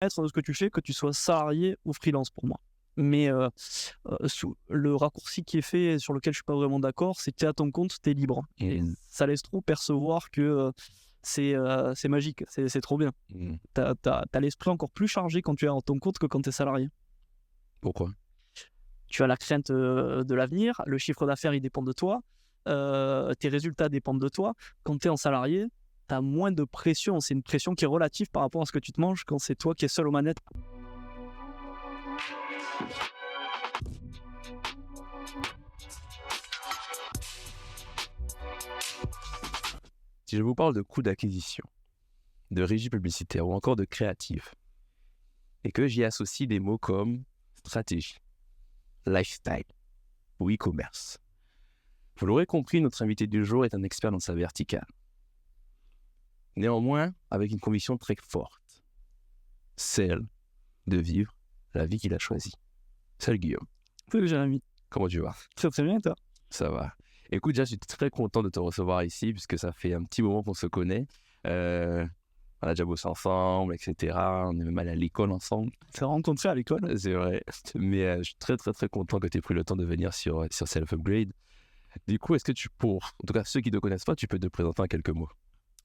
être de ce que tu fais, que tu sois salarié ou freelance pour moi. Mais le raccourci qui est fait, sur lequel je suis pas vraiment d'accord, c'est que tu es à ton compte, tu es libre. Et ça laisse trop percevoir que c'est magique, c'est trop bien. Mmh. Tu as l'esprit encore plus chargé quand tu es à ton compte que quand tu es salarié. Pourquoi? Tu as la crainte de l'avenir, le chiffre d'affaires il dépend de toi, tes résultats dépendent de toi. Quand tu es en salarié, tu as moins de pression, c'est une pression qui est relative par rapport à ce que tu te manges quand c'est toi qui es seul aux manettes. Si je vous parle de coûts d'acquisition, de régie publicitaire ou encore de créatif, et que j'y associe des mots comme stratégie, lifestyle ou e-commerce, vous l'aurez compris, notre invité du jour est un expert dans sa verticale. Néanmoins, avec une conviction très forte, celle de vivre la vie qu'il a choisie. Salut Guillaume, Salut Jérémy. comment tu vas? Très très bien toi. Ça va. Écoute, déjà, je suis très content de te recevoir ici, puisque ça fait un petit moment qu'on se connaît. On a déjà bossé ensemble, etc. On est même allé à l'école ensemble. On s'est rencontrés à l'école. C'est vrai. Mais je suis très, très, très content que tu aies pris le temps de venir sur Self Upgrade. Du coup, est-ce que en tout cas, ceux qui ne te connaissent pas, tu peux te présenter en quelques mots?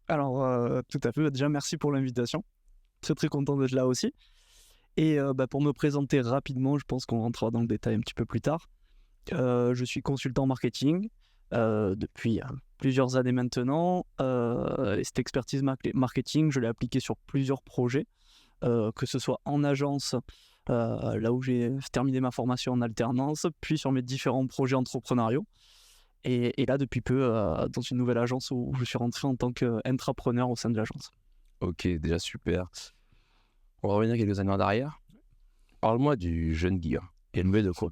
Alors tout à fait, déjà merci pour l'invitation. Très très content d'être là aussi. Et pour me présenter rapidement, je pense qu'on rentrera dans le détail un petit peu plus tard. Je suis consultant marketing depuis plusieurs années maintenant. Et cette expertise marketing, je l'ai appliquée sur plusieurs projets, que ce soit en agence, là où j'ai terminé ma formation en alternance, puis sur mes différents projets entrepreneuriaux. Et là, depuis peu, dans une nouvelle agence où je suis rentré en tant qu'intrapreneur au sein de l'agence. Ok, déjà super. On va revenir quelques années en arrière. Parle-moi du jeune Guillaume. Il est de quoi?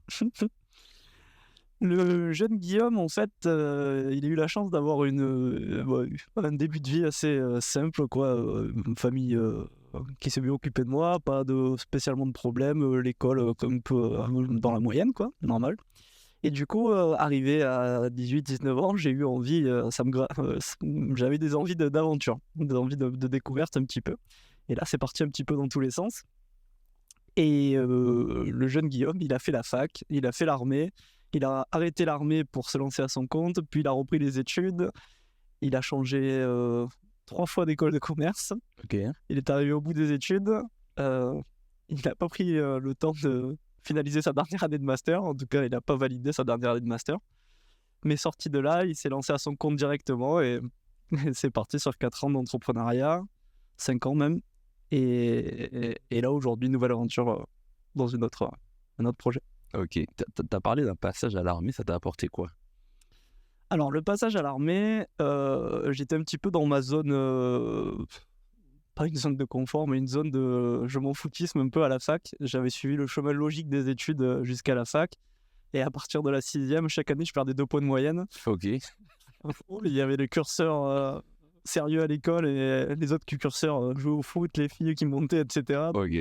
Le jeune Guillaume, en fait, il a eu la chance d'avoir un début de vie assez simple, quoi. Une famille qui s'est bien occupée de moi, pas spécialement de problèmes, l'école comme un peu dans la moyenne, quoi, normal. Et du coup, arrivé à 18-19 ans, j'ai eu envie, j'avais des envies d'aventure, des envies de découverte un petit peu. Et là, c'est parti un petit peu dans tous les sens. Et le jeune Guillaume, il a fait la fac, il a fait l'armée, il a arrêté l'armée pour se lancer à son compte, puis il a repris les études, il a changé 3 fois d'école de commerce, Ok. il est arrivé au bout des études, il n'a pas pris le temps de finaliser sa dernière année de master, en tout cas il n'a pas validé sa dernière année de master, mais sorti de là, il s'est lancé à son compte directement et c'est parti sur 4 ans d'entrepreneuriat, 5 ans même, et là aujourd'hui, nouvelle aventure dans un autre projet. Ok. T'as parlé d'un passage à l'armée, ça t'a apporté quoi? Alors, le passage à l'armée, j'étais un petit peu dans ma zone, pas une zone de confort, mais une zone de je m'en foutisme un peu à la fac. J'avais suivi le chemin logique des études jusqu'à la fac. Et à partir de la 6e, chaque année, je perdais 2 points de moyenne. Ok. Il y avait les curseurs sérieux à l'école et les autres curseurs jouaient au foot, les filles qui montaient, etc. Ok.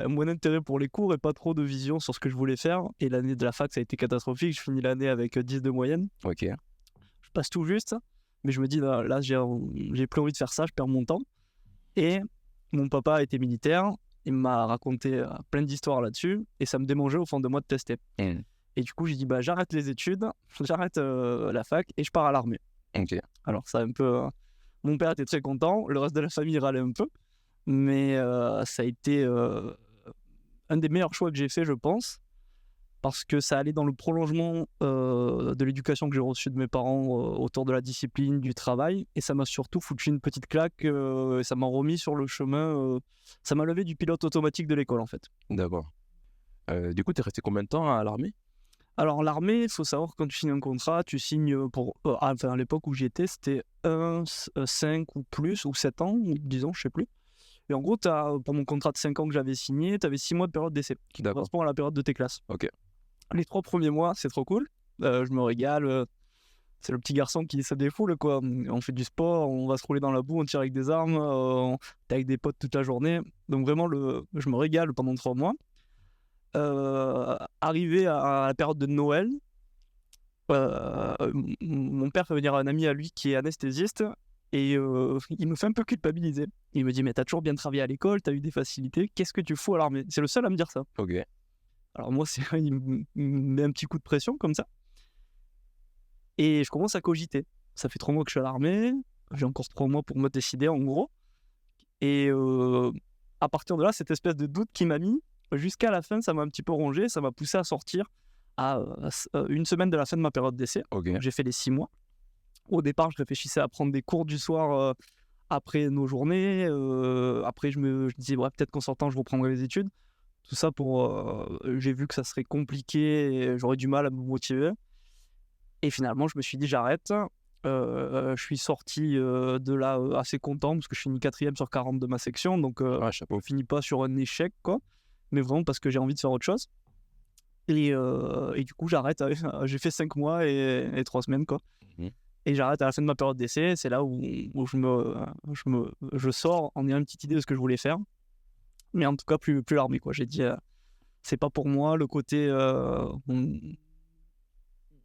Moins d'intérêt pour les cours et pas trop de vision sur ce que je voulais faire. Et l'année de la fac, ça a été catastrophique. Je finis l'année avec 10 de moyenne. Ok. Je passe tout juste, mais je me dis, là j'ai plus envie de faire ça, je perds mon temps. Et mon papa était militaire, il m'a raconté plein d'histoires là-dessus, et ça me démangeait au fond de moi de tester. Mm. Et du coup, j'ai dit, j'arrête les études, j'arrête la fac, et je pars à l'armée. Ok. Alors ça a un peu... Mon père était très content, le reste de la famille râlait un peu, mais ça a été un des meilleurs choix que j'ai fait, je pense, parce que ça allait dans le prolongement de l'éducation que j'ai reçue de mes parents autour de la discipline, du travail, et ça m'a surtout foutu une petite claque, ça m'a remis sur le chemin, ça m'a levé du pilote automatique de l'école en fait. D'accord. Du coup, t'es resté combien de temps à l'armée? Alors l'armée, il faut savoir que quand tu signes un contrat, tu signes pour... à l'époque où j'y étais, c'était 5 ou plus, ou 7 ans, ou 10 ans, je sais plus. Et en gros, pour mon contrat de 5 ans que j'avais signé, tu avais 6 mois de période d'essai, qui D'accord. correspond à la période de tes classes. Ok. Les 3 premiers mois, c'est trop cool. Je me régale. C'est le petit garçon qui se défoule, quoi. On fait du sport, on va se rouler dans la boue, on tire avec des armes, t'es avec des potes toute la journée. Donc vraiment, je me régale pendant 3 mois. Arrivé à la période de Noël, mon père fait venir un ami à lui qui est anesthésiste. Et il me fait un peu culpabiliser. Il me dit, mais t'as toujours bien travaillé à l'école, t'as eu des facilités, qu'est-ce que tu fous à l'armée? C'est le seul à me dire ça. Ok. Alors moi, il me met un petit coup de pression comme ça. Et je commence à cogiter. Ça fait 3 mois que je suis à l'armée, j'ai encore 3 mois pour me décider en gros. Et à partir de là, cette espèce de doute qui m'a mis, jusqu'à la fin, ça m'a un petit peu rongé, ça m'a poussé à sortir à 1 semaine de la fin de ma période d'essai. Ok. Donc, j'ai fait les 6 mois. Au départ, je réfléchissais à prendre des cours du soir après nos journées. Après, je disais, ouais, peut-être qu'en sortant, je reprendrai les études. Tout ça j'ai vu que ça serait compliqué et j'aurais du mal à me motiver. Et finalement, je me suis dit, j'arrête. Je suis sorti de là assez content parce que je finis 4e sur 40 de ma section. Donc, Chapeau. je finis pas sur un échec, quoi. Mais vraiment parce que j'ai envie de faire autre chose. Et du coup, j'arrête. J'ai fait 5 mois et 3 semaines, quoi. Mhm. Et j'arrête à la fin de ma période d'essai. C'est là où je sors en ayant une petite idée de ce que je voulais faire. Mais en tout cas, plus l'armée, quoi. J'ai dit, c'est pas pour moi. Le côté.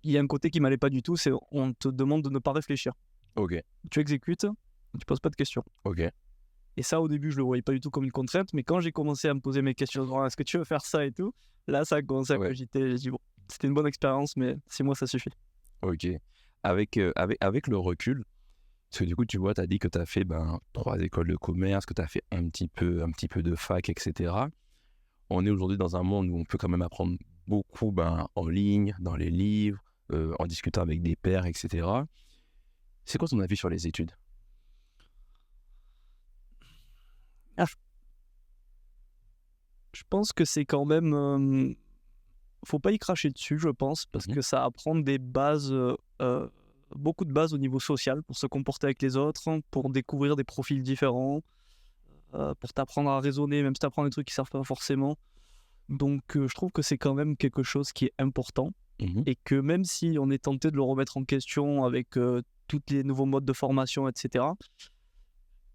Il y a un côté qui m'allait pas du tout, c'est on te demande de ne pas réfléchir. Ok. Tu exécutes, tu poses pas de questions. Ok. Et ça, au début, je le voyais pas du tout comme une contrainte, mais quand j'ai commencé à me poser mes questions, genre, est-ce que tu veux faire ça et tout, là, ça a commencé à cogiter. J'ai dit, bon, c'était une bonne expérience, mais 6 mois, ça suffit. Ok. Avec le recul, parce que du coup, tu vois, tu as dit que tu as fait 3 écoles de commerce, que tu as fait un petit peu de fac, etc. On est aujourd'hui dans un monde où on peut quand même apprendre beaucoup en ligne, dans les livres, en discutant avec des pairs, etc. C'est quoi ton avis sur les études? Je pense que c'est quand même... faut pas y cracher dessus, je pense, parce que ça apprend des bases, beaucoup de bases au niveau social, pour se comporter avec les autres, pour découvrir des profils différents, pour t'apprendre à raisonner, même si t'apprends des trucs qui servent pas forcément. Donc je trouve que c'est quand même quelque chose qui est important. Et que même si on est tenté de le remettre en question avec tous les nouveaux modes de formation, etc.,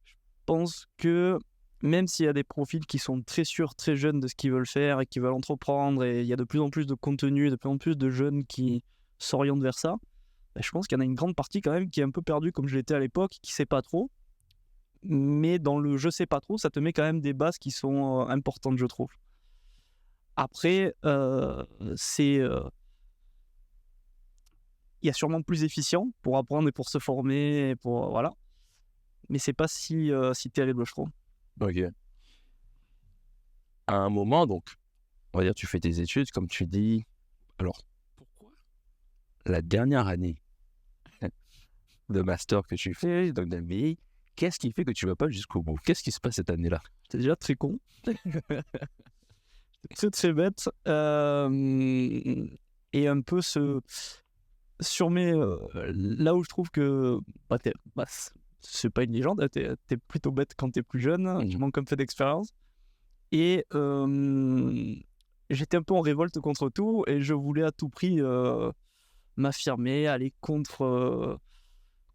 je pense que même s'il y a des profils qui sont très sûrs, très jeunes de ce qu'ils veulent faire et qui veulent entreprendre, et il y a de plus en plus de contenu, de plus en plus de jeunes qui s'orientent vers ça, je pense qu'il y en a une grande partie quand même qui est un peu perdue comme je l'étais à l'époque, qui ne sait pas trop. Mais dans le je sais pas trop, ça te met quand même des bases qui sont importantes, je trouve. Après, il y a sûrement plus efficient pour apprendre et pour se former, et pour, voilà. Mais c'est pas si terrible, je trouve. Ok. À un moment, donc, on va dire, tu fais tes études, comme tu dis. Alors, pourquoi la dernière année de master que tu fais, donc d'MBA, qu'est-ce qui fait que tu ne vas pas jusqu'au bout? Qu'est-ce qui se passe cette année-là? C'est déjà très con. Très très bête. Et un peu là où je trouve que c'est pas une légende, t'es plutôt bête quand t'es plus jeune, tu manques un peu d'expérience. Et j'étais un peu en révolte contre tout et je voulais à tout prix m'affirmer, aller contre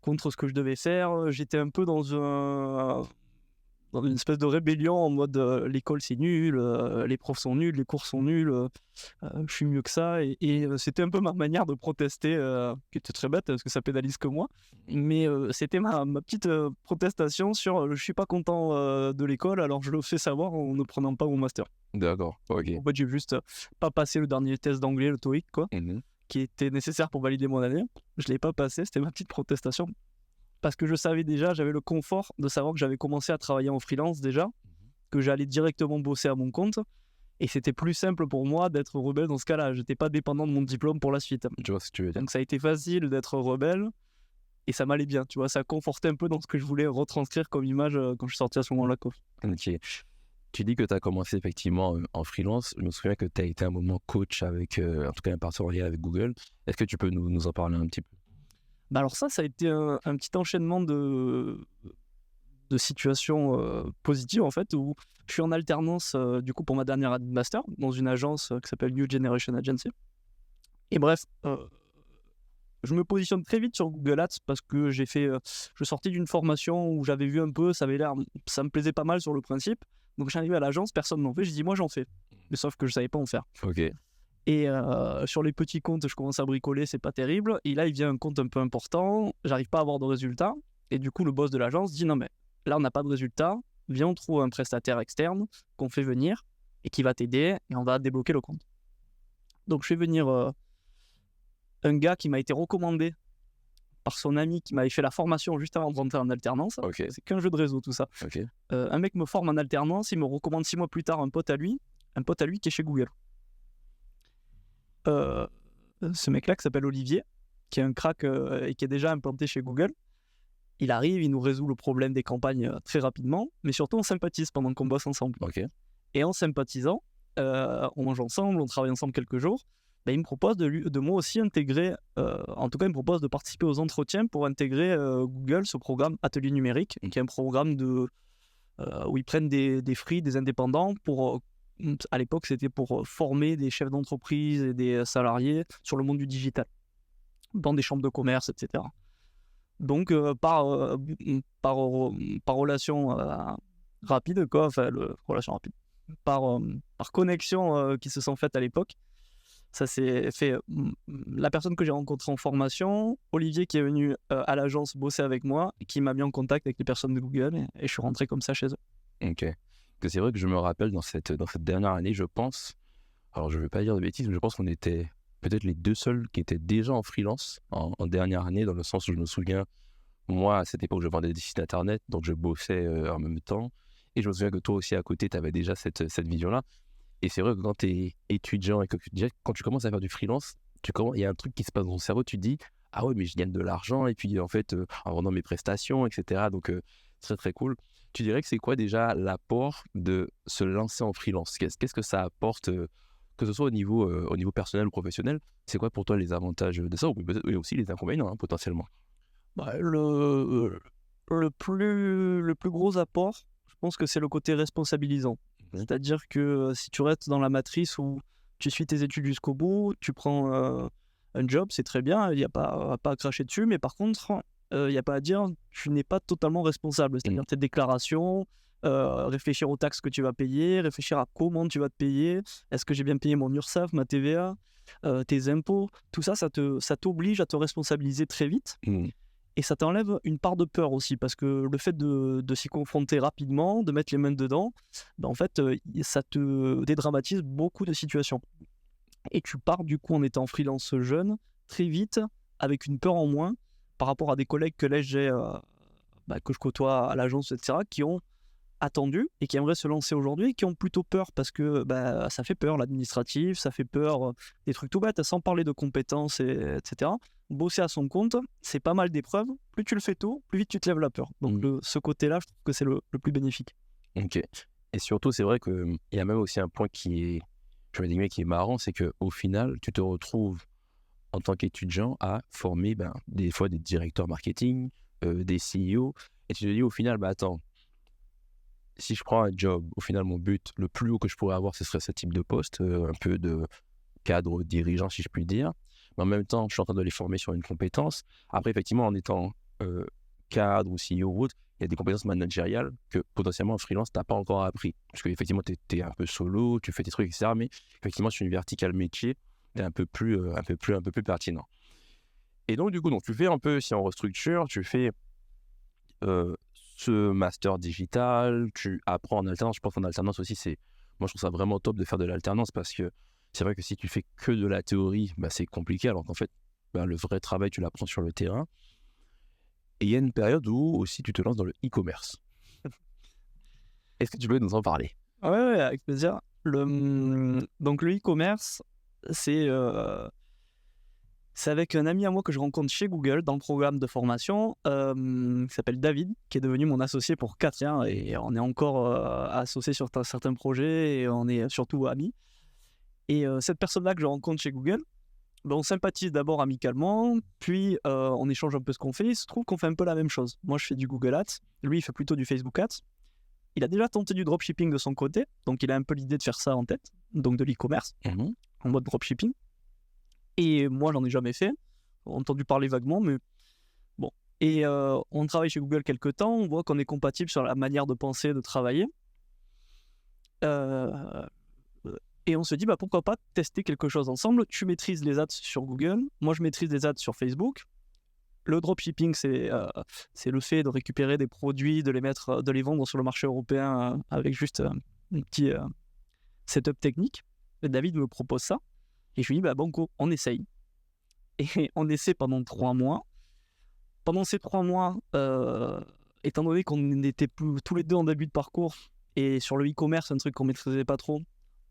ce que je devais faire. J'étais un peu dans une espèce de rébellion en mode l'école c'est nul, les profs sont nuls, les cours sont nuls, je suis mieux que ça. Et c'était un peu ma manière de protester, qui était très bête parce que ça pénalise que moi. Mais c'était ma petite protestation sur je suis pas content de l'école, alors je le fais savoir en ne prenant pas mon master. D'accord, ok. En fait, j'ai juste pas passé le dernier test d'anglais, le TOEIC, quoi, qui était nécessaire pour valider mon année. Je l'ai pas passé, c'était ma petite protestation. Parce que je savais déjà, j'avais le confort de savoir que j'avais commencé à travailler en freelance déjà, que j'allais directement bosser à mon compte. Et c'était plus simple pour moi d'être rebelle dans ce cas-là. J'étais pas dépendant de mon diplôme pour la suite. Je vois ce que tu veux dire. Donc ça a été facile d'être rebelle. Et ça m'allait bien, tu vois. Ça confortait un peu dans ce que je voulais retranscrire comme image quand je suis sorti à ce moment-là, quoi. Ok. Tu dis que tu as commencé effectivement en freelance. Je me souviens que tu as été un moment coach avec, en tout cas un partenariat avec Google. Est-ce que tu peux nous en parler un petit peu? Alors ça a été un petit enchaînement de situations positives en fait, où je suis en alternance du coup pour ma dernière année de master dans une agence qui s'appelle New Generation Agency. Et bref, je me positionne très vite sur Google Ads parce que je sortais d'une formation où j'avais vu un peu, ça me plaisait pas mal sur le principe. Donc j'arrive à l'agence, personne n'en fait, je dis moi j'en fais. Mais sauf que je savais pas en faire. Ok. Et sur les petits comptes, je commence à bricoler, c'est pas terrible. Et là, il vient un compte un peu important, j'arrive pas à avoir de résultats. Et du coup, le boss de l'agence dit non, mais là, on n'a pas de résultat. Viens, on trouve un prestataire externe qu'on fait venir et qui va t'aider et on va débloquer le compte. Donc, je fais venir un gars qui m'a été recommandé par son ami qui m'avait fait la formation juste avant de rentrer en alternance. Ok. C'est qu'un jeu de réseau, tout ça. Ok. Un mec me forme en alternance, il me recommande 6 mois plus tard un pote à lui qui est chez Google. Ce mec-là qui s'appelle Olivier, qui est un crack et qui est déjà implanté chez Google. Il arrive, il nous résout le problème des campagnes très rapidement, mais surtout on sympathise pendant qu'on bosse ensemble. Ok. Et en sympathisant, on mange ensemble, on travaille ensemble quelques jours, il me propose de moi aussi intégrer, en tout cas il me propose de participer aux entretiens pour intégrer Google, ce programme Atelier Numérique, qui est un programme où ils prennent des free, des indépendants, pour, à l'époque c'était pour former des chefs d'entreprise et des salariés sur le monde du digital, dans des chambres de commerce, etc. Donc par relation rapide, quoi, enfin relation rapide, par connexion qui se sont faites à l'époque, ça s'est fait. La personne que j'ai rencontrée en formation, Olivier qui est venu à l'agence bosser avec moi, qui m'a mis en contact avec les personnes de Google et je suis rentré comme ça chez eux. Ok. Que c'est vrai que je me rappelle dans cette dernière année, je pense, alors je ne vais pas dire de bêtises, mais je pense qu'on était peut-être les deux seuls qui étaient déjà en freelance en dernière année, dans le sens où je me souviens, moi à cette époque je vendais des sites internet, donc je bossais en même temps, et je me souviens que toi aussi à côté tu avais déjà cette vision-là. Et c'est vrai que quand tu es étudiant et que quand tu commences à faire du freelance, il y a un truc qui se passe dans ton cerveau, tu te dis ah ouais mais je gagne de l'argent et puis en fait en vendant mes prestations, etc. Donc très très cool. Tu dirais que c'est quoi déjà l'apport de se lancer en freelance? Qu'est-ce que ça apporte, que ce soit au niveau personnel ou professionnel? C'est quoi pour toi les avantages de ça, et aussi les inconvénients potentiellement? Le plus gros apport, je pense que c'est le côté responsabilisant. C'est-à-dire que si tu restes dans la matrice où tu suis tes études jusqu'au bout, tu prends un job, c'est très bien, il n'y a pas à cracher dessus, mais par contre, il n'y a pas à dire, tu n'es pas totalement responsable. C'est-à-dire tes déclarations, réfléchir aux taxes que tu vas payer, réfléchir à comment tu vas te payer, est-ce que j'ai bien payé mon URSSAF, ma TVA, tes impôts, tout ça, ça t'oblige à te responsabiliser très vite. Et ça t'enlève une part de peur aussi, parce que le fait de s'y confronter rapidement, de mettre les mains dedans, en fait, ça te dédramatise beaucoup de situations. Et tu pars du coup en étant freelance jeune, très vite, avec une peur en moins, par rapport à des collègues que que je côtoie à l'agence, etc., qui ont attendu et qui aimeraient se lancer aujourd'hui, qui ont plutôt peur, parce que ça fait peur l'administratif, ça fait peur des trucs tout bêtes, sans parler de compétences, etc. Bosser à son compte, c'est pas mal d'épreuves. Plus tu le fais tôt, plus vite tu te lèves la peur. Donc ce côté-là, je trouve que c'est le plus bénéfique. Ok. Et surtout, c'est vrai qu'il y a même aussi un point qui est marrant, c'est qu'au final, tu te retrouves en tant qu'étudiant à former des fois des directeurs marketing, des CEO, et tu te dis au final, attends, si je prends un job, au final, mon but, le plus haut que je pourrais avoir, ce serait ce type de poste, un peu de cadre dirigeant, si je puis dire. Mais en même temps, je suis en train de les former sur une compétence. Après, effectivement, en étant cadre ou CEO ou autre, il y a des compétences managériales que potentiellement en freelance, tu n'as pas encore appris. Parce qu'effectivement, tu es un peu solo, tu fais tes trucs, etc. Mais effectivement, sur une verticale métier, tu es un peu plus pertinent. Et donc, du coup, tu fais un peu, si on restructure, tu fais ce master digital, tu apprends en alternance. Je pense qu'en alternance aussi, moi, je trouve ça vraiment top de faire de l'alternance, parce que c'est vrai que si tu fais que de la théorie, c'est compliqué, alors qu'en fait, le vrai travail, tu l'apprends sur le terrain. Et il y a une période où aussi tu te lances dans le e-commerce. Est-ce que tu peux nous en parler? Ouais, avec plaisir. Donc le e-commerce, c'est avec un ami à moi que je rencontre chez Google dans le programme de formation, qui s'appelle David, qui est devenu mon associé pour 4 ans, et on est encore associés sur certains projets, et on est surtout amis. Et cette personne-là que je rencontre chez Google, on sympathise d'abord amicalement, puis on échange un peu ce qu'on fait. Il se trouve qu'on fait un peu la même chose. Moi, je fais du Google Ads, lui, il fait plutôt du Facebook Ads. Il a déjà tenté du dropshipping de son côté, donc il a un peu l'idée de faire ça en tête, donc de l'e-commerce, en mode dropshipping. Et moi, j'en ai jamais fait, entendu parler vaguement, mais bon. Et on travaille chez Google quelques temps, on voit qu'on est compatible sur la manière de penser, de travailler. Et on se dit, pourquoi pas tester quelque chose ensemble. Tu maîtrises les ads sur Google, moi je maîtrise les ads sur Facebook. Le dropshipping, c'est le fait de récupérer des produits, de les vendre sur le marché européen avec juste un petit setup technique. Et David me propose ça. Et je lui dis, bah banco, on essaye. Et on essaie pendant 3 mois. Pendant ces 3 mois, étant donné qu'on était tous les deux en début de parcours, et sur le e-commerce, un truc qu'on ne maîtrisait pas trop,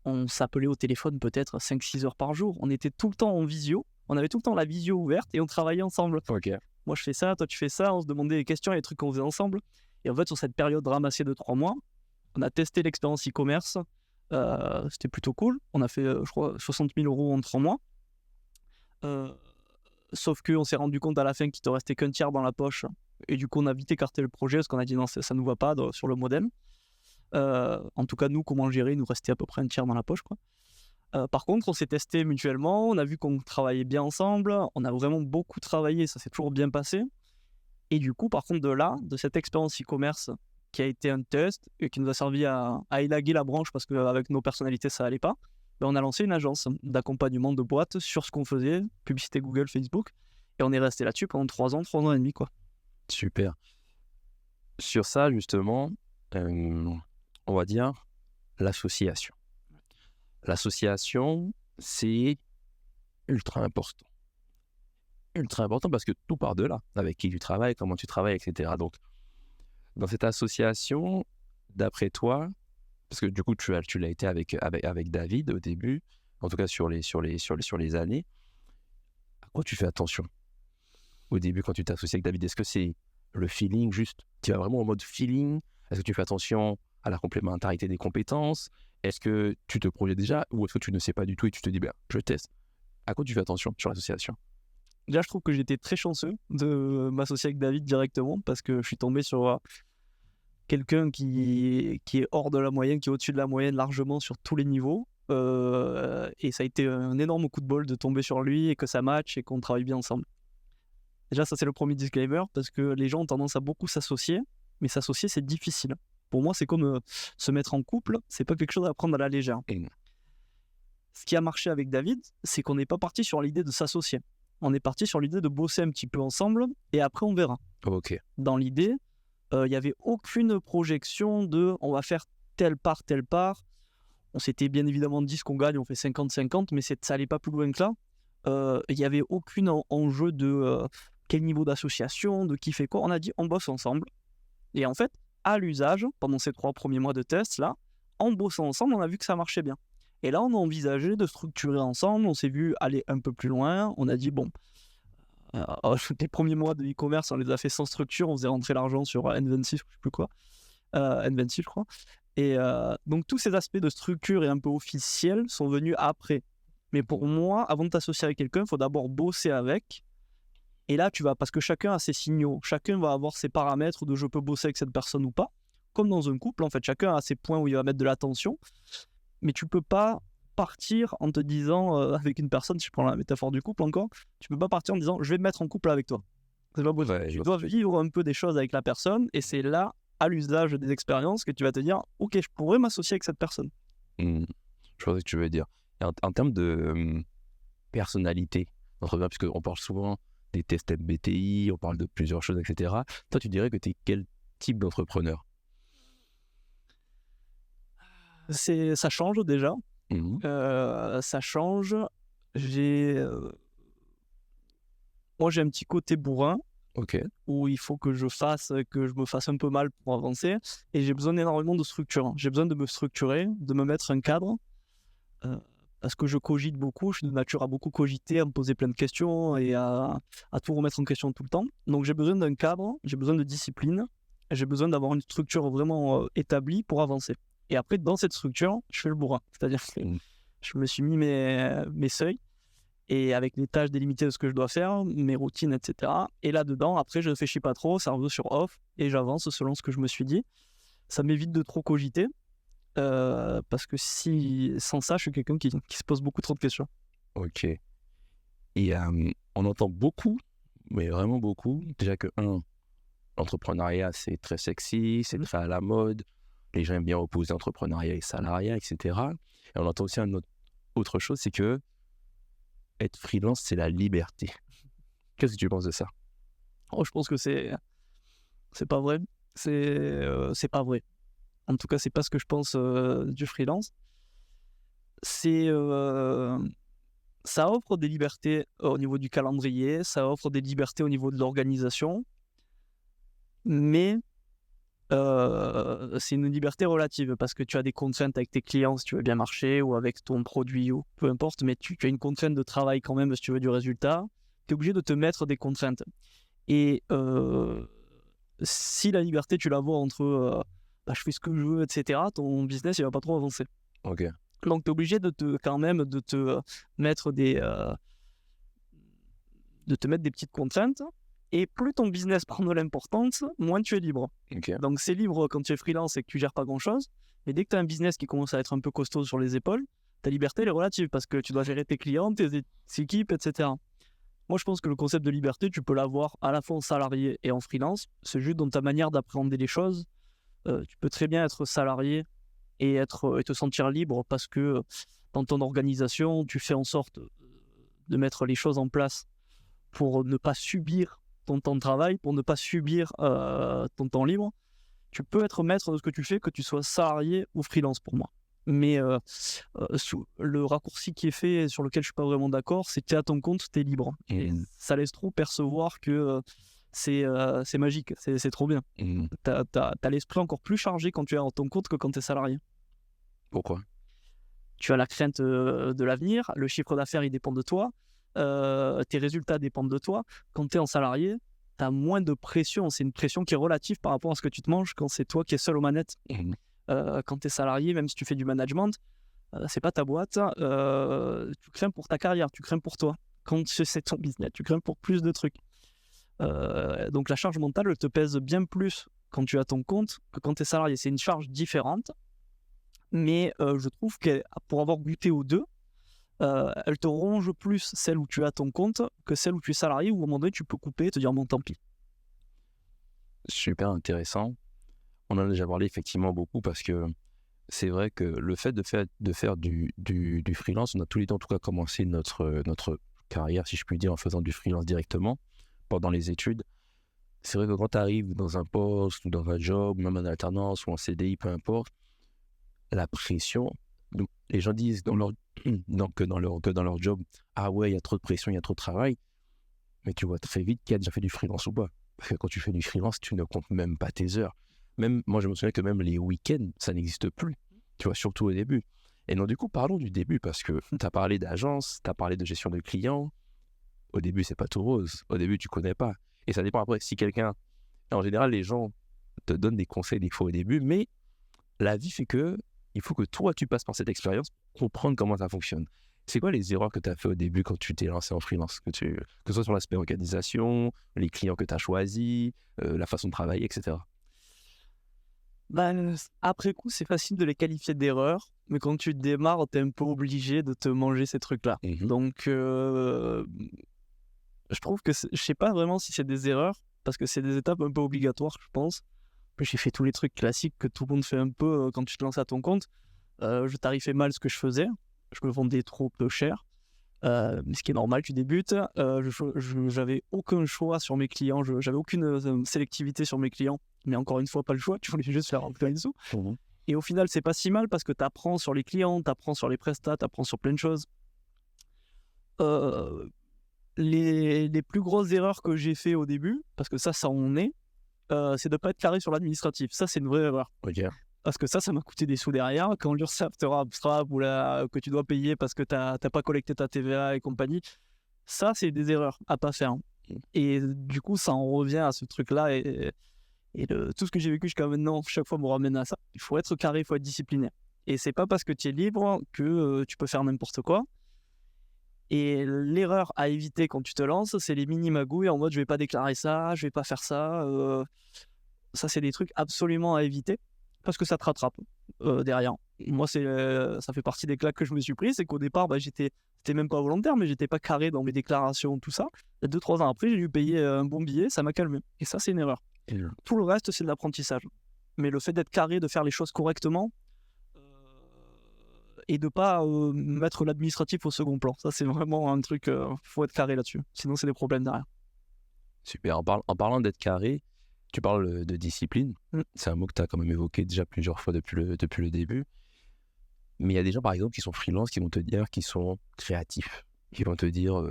on s'appelait au téléphone peut-être 5-6 heures par jour. On était tout le temps en visio. On avait tout le temps la visio ouverte et on travaillait ensemble. Ok. Moi, je fais ça, toi, tu fais ça. On se demandait des questions et des trucs qu'on faisait ensemble. Et en fait, sur cette période ramassée de 3 mois, on a testé l'expérience e-commerce. C'était plutôt cool. On a fait, je crois, 60 000 € en 3 mois. Sauf qu'on s'est rendu compte à la fin qu'il te restait qu'un tiers dans la poche. Et du coup, on a vite écarté le projet parce qu'on a dit non, ça ne nous va pas sur le modem. En tout cas, nous, comment le gérer, il nous restait à peu près un tiers dans la poche, quoi. Par contre, on s'est testé mutuellement, on a vu qu'on travaillait bien ensemble, on a vraiment beaucoup travaillé, ça s'est toujours bien passé. Et du coup, par contre, de cette expérience e-commerce qui a été un test et qui nous a servi à élaguer la branche parce qu'avec nos personnalités, ça allait pas, ben, on a lancé une agence d'accompagnement de boîtes sur ce qu'on faisait, publicité Google, Facebook, et on est resté là-dessus pendant 3 ans et demi, quoi. Super. Sur ça, justement, on va dire l'association. L'association, c'est ultra important. Ultra important parce que tout part de là. Avec qui tu travailles, comment tu travailles, etc. Donc, dans cette association, d'après toi, parce que du coup, tu l'as été avec David au début, en tout cas sur les années, à quoi tu fais attention au début quand tu t'associes avec David? Est-ce que c'est le feeling juste? Tu vas vraiment en mode feeling? Est-ce que tu fais attention à la complémentarité des compétences? Est-ce que tu te projettes déjà ou est-ce que tu ne sais pas du tout et tu te dis, ben, je teste? À quoi tu fais attention sur l'association? Déjà, je trouve que j'étais très chanceux de m'associer avec David directement parce que je suis tombé sur quelqu'un qui est hors de la moyenne, qui est au-dessus de la moyenne largement sur tous les niveaux. Et ça a été un énorme coup de bol de tomber sur lui et que ça matche et qu'on travaille bien ensemble. Déjà, ça c'est le premier disclaimer parce que les gens ont tendance à beaucoup s'associer, mais s'associer c'est difficile. Pour moi, c'est comme se mettre en couple, c'est pas quelque chose à prendre à la légère. Et Ce qui a marché avec David, c'est qu'on n'est pas parti sur l'idée de s'associer. On est parti sur l'idée de bosser un petit peu ensemble et après on verra. ok. Dans l'idée, il n'y avait aucune projection de on va faire telle part, telle part. On s'était bien évidemment dit ce qu'on gagne, on fait 50-50, mais ça n'allait pas plus loin que là. Il n'y avait aucun enjeu de quel niveau d'association, de qui fait quoi. On a dit on bosse ensemble. Et en fait, à l'usage, pendant ces 3 premiers mois de test, là, en bossant ensemble, on a vu que ça marchait bien. Et là, on a envisagé de structurer ensemble, on s'est vu aller un peu plus loin, on a dit, bon, les premiers mois de e-commerce, on les a fait sans structure, on faisait rentrer l'argent sur N26, je sais plus quoi, N26, je crois. Et donc, tous ces aspects de structure et un peu officiels sont venus après. Mais pour moi, avant de t'associer avec quelqu'un, il faut d'abord bosser avec. Et là, parce que chacun a ses signaux, chacun va avoir ses paramètres de je peux bosser avec cette personne ou pas. Comme dans un couple, en fait, chacun a ses points où il va mettre de l'attention. Mais tu peux pas partir en te disant, avec une personne, si je prends la métaphore du couple encore, tu peux pas partir en disant je vais me mettre en couple avec toi. C'est pas possible. Ouais, Tu dois vivre un peu des choses avec la personne et c'est là, à l'usage des expériences, que tu vas te dire ok, je pourrais m'associer avec cette personne. Je vois ce que tu veux dire. Et en termes de personnalité d'entrepreneur, puisqu'on parle souvent des tests MBTI, on parle de plusieurs choses, etc. Toi, tu dirais que tu es quel type d'entrepreneur? Ça change déjà. Ça change. Moi, j'ai un petit côté bourrin Ok. où il faut que je me fasse un peu mal pour avancer. Et j'ai besoin énormément de structure. J'ai besoin de me structurer, de me mettre un cadre. Parce que je cogite beaucoup, je suis de nature à beaucoup cogiter, à me poser plein de questions et à tout remettre en question tout le temps. Donc j'ai besoin d'un cadre, j'ai besoin de discipline, et j'ai besoin d'avoir une structure vraiment établie pour avancer. Et après, dans cette structure, je fais le bourrin. C'est-à-dire que je me suis mis mes seuils, et avec les tâches délimitées de ce que je dois faire, mes routines, etc. Et là-dedans, après, je ne réfléchis pas trop, cerveau sur off, et j'avance selon ce que je me suis dit. Ça m'évite de trop cogiter. Parce que sans ça, je suis quelqu'un qui se pose beaucoup trop de questions. Ok. Et on entend beaucoup, mais vraiment beaucoup, déjà que l'entrepreneuriat, c'est très sexy, c'est très à la mode, les gens aiment bien opposer entrepreneuriat et salariat, etc. Et on entend aussi autre chose, c'est que être freelance, c'est la liberté. Qu'est-ce que tu penses de ça? Oh, je pense que c'est pas vrai. C'est pas vrai. En tout cas, c'est pas ce que je pense du freelance. C'est ça offre des libertés au niveau du calendrier, ça offre des libertés au niveau de l'organisation, mais c'est une liberté relative parce que tu as des contraintes avec tes clients si tu veux bien marcher ou avec ton produit ou peu importe, mais tu as une contrainte de travail quand même si tu veux du résultat. Tu es obligé de te mettre des contraintes. Et si la liberté, tu la vois entre je fais ce que je veux, etc., ton business, il va pas trop avancer. Ok. Donc, tu es obligé quand même de te mettre de te mettre des petites contraintes. Et plus ton business prend de l'importance, moins tu es libre. Ok. Donc, c'est libre quand tu es freelance et que tu gères pas grand-chose. Mais dès que tu as un business qui commence à être un peu costaud sur les épaules, ta liberté, elle est relative parce que tu dois gérer tes clients, tes équipes, etc. Moi, je pense que le concept de liberté, tu peux l'avoir à la fois en salarié et en freelance. C'est juste dans ta manière d'appréhender les choses. Tu peux très bien être salarié et te sentir libre parce que dans ton organisation, tu fais en sorte de mettre les choses en place pour ne pas subir ton temps de travail, pour ne pas subir ton temps libre. Tu peux être maître de ce que tu fais, que tu sois salarié ou freelance pour moi. Mais le raccourci qui est fait, sur lequel je suis pas vraiment d'accord, c'est que tu es à ton compte, tu es libre. Et ça laisse trop percevoir que c'est magique, c'est trop bien. Tu as l'esprit encore plus chargé quand tu es à ton compte que quand tu es salarié. Pourquoi? Tu as la crainte de l'avenir, le chiffre d'affaires, il dépend de toi, tes résultats dépendent de toi. Quand tu es en salarié, tu as moins de pression. C'est une pression qui est relative par rapport à ce que tu te manges quand c'est toi qui es seul aux manettes. Quand tu es salarié, même si tu fais du management, c'est pas ta boîte, tu crains pour ta carrière, tu crains pour toi. Quand c'est ton business, tu crains pour plus de trucs. Donc la charge mentale, elle te pèse bien plus quand tu as ton compte que quand tu es salarié. C'est une charge différente, mais je trouve que pour avoir goûté aux deux, elle te ronge plus celle où tu as ton compte que celle où tu es salarié, où à un moment donné tu peux couper et te dire bon tant pis. Super intéressant. On en a déjà parlé effectivement beaucoup parce que c'est vrai que le fait de faire du freelance, on a tous les deux en tout cas commencé notre carrière, si je puis dire, en faisant du freelance directement pendant les études. C'est vrai que quand tu arrives dans un poste ou dans un job, même en alternance ou en CDI, peu importe, la pression, donc les gens disent que dans leur job, ah ouais, il y a trop de pression, il y a trop de travail, mais tu vois très vite qui a déjà fait du freelance ou pas. Parce que quand tu fais du freelance, tu ne comptes même pas tes heures. Même, moi, je me souviens que même les week-ends, ça n'existe plus. Tu vois, surtout au début. Et donc, du coup, parlons du début, parce que tu as parlé d'agence, tu as parlé de gestion de clients. Au début, c'est pas tout rose. Au début, tu connais pas. Et ça dépend après. Si quelqu'un... En général, les gens te donnent des conseils des fois au début, mais la vie fait que il faut que toi, tu passes par cette expérience pour comprendre comment ça fonctionne. C'est quoi les erreurs que tu as fait au début quand tu t'es lancé en freelance, que ce soit sur l'aspect organisation, les clients que tu as choisis, la façon de travailler, etc. Après coup, c'est facile de les qualifier d'erreurs, mais quand tu démarres, tu es un peu obligé de te manger ces trucs-là. Donc, je trouve que je sais pas vraiment si c'est des erreurs, parce que c'est des étapes un peu obligatoires, je pense. J'ai fait tous les trucs classiques que tout le monde fait un peu quand tu te lances à ton compte. Je tarifais mal ce que je faisais, je me vendais trop peu cher, mais ce qui est normal, tu débutes. J'avais aucun choix sur mes clients, j'avais aucune sélectivité sur mes clients, mais encore une fois, pas le choix, tu voulais juste faire rentrer des sous. Et au final, c'est pas si mal parce que tu apprends sur les clients, tu apprends sur les prestats, tu apprends sur plein de choses. Les plus grosses erreurs que j'ai fait au début, parce que ça en est, c'est de ne pas être carré sur l'administratif. Ça, c'est une vraie erreur. Ok. Parce que ça m'a coûté des sous derrière. Quand l'URSSAF te rattrape ou que tu dois payer parce que tu n'as pas collecté ta TVA et compagnie, ça, c'est des erreurs à pas faire. Et du coup, ça en revient à ce truc-là. Et tout ce que j'ai vécu jusqu'à maintenant, chaque fois, me ramène à ça. Il faut être carré, il faut être discipliné. Et c'est pas parce que tu es libre que tu peux faire n'importe quoi. Et l'erreur à éviter quand tu te lances, c'est les mini-magouilles en mode je vais pas déclarer ça, je vais pas faire ça. Ça, c'est des trucs absolument à éviter parce que ça te rattrape derrière. Moi, ça fait partie des claques que je me suis pris. C'est qu'au départ, c'était même pas volontaire, mais j'étais pas carré dans mes déclarations, tout ça. Et 2-3 ans après, j'ai dû payer un bon billet, ça m'a calmé. Et ça, c'est une erreur. Tout le reste, c'est de l'apprentissage. Mais le fait d'être carré, de faire les choses correctement, et de pas mettre l'administratif au second plan. Ça, c'est vraiment un truc, faut être carré là-dessus. Sinon, c'est des problèmes derrière. Super. En parlant d'être carré, tu parles de discipline. C'est un mot que tu as quand même évoqué déjà plusieurs fois depuis le début. Mais il y a des gens, par exemple, qui sont freelance, qui vont te dire qu'ils sont créatifs. Qui vont te dire,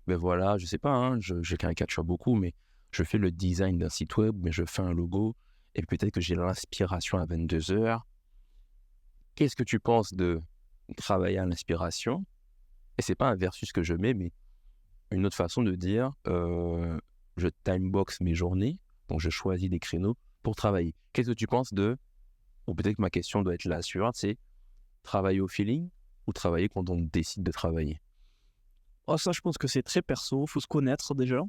ben voilà, je sais pas, hein, je caricature beaucoup, mais je fais le design d'un site web, mais je fais un logo, et peut-être que j'ai l'inspiration à 22h. Qu'est-ce que tu penses de travailler à l'inspiration? Et c'est pas un versus que je mets, mais une autre façon de dire, je timebox mes journées, donc je choisis des créneaux pour travailler. Qu'est-ce que tu penses de, ou peut-être que ma question doit être la suivante, c'est travailler au feeling ou travailler quand on décide de travailler? Oh, ça, je pense que c'est très perso, faut se connaître déjà.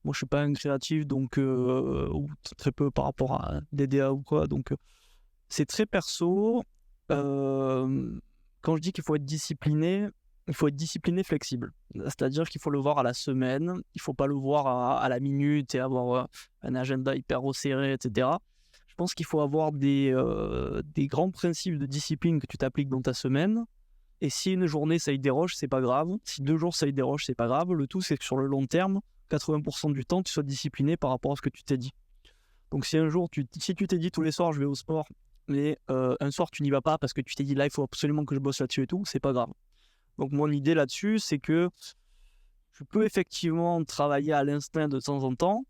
Moi, je suis pas un créatif, donc ou très peu par rapport à des DA ou quoi, donc c'est très perso. Quand je dis qu'il faut être discipliné, il faut être discipliné flexible. C'est-à-dire qu'il faut le voir à la semaine, il faut pas le voir à la minute et avoir un agenda hyper resserré, etc. Je pense qu'il faut avoir des grands principes de discipline que tu t'appliques dans ta semaine. Et si une journée ça y déroge, c'est pas grave. Si 2 jours ça y déroge, c'est pas grave. Le tout, c'est que sur le long terme, 80% du temps, tu sois discipliné par rapport à ce que tu t'es dit. Donc si un jour, si tu t'es dit tous les soirs je vais au sport, mais un soir tu n'y vas pas parce que tu t'es dit là il faut absolument que je bosse là-dessus et tout, c'est pas grave. Donc mon idée là-dessus, c'est que tu peux effectivement travailler à l'instinct de temps en temps,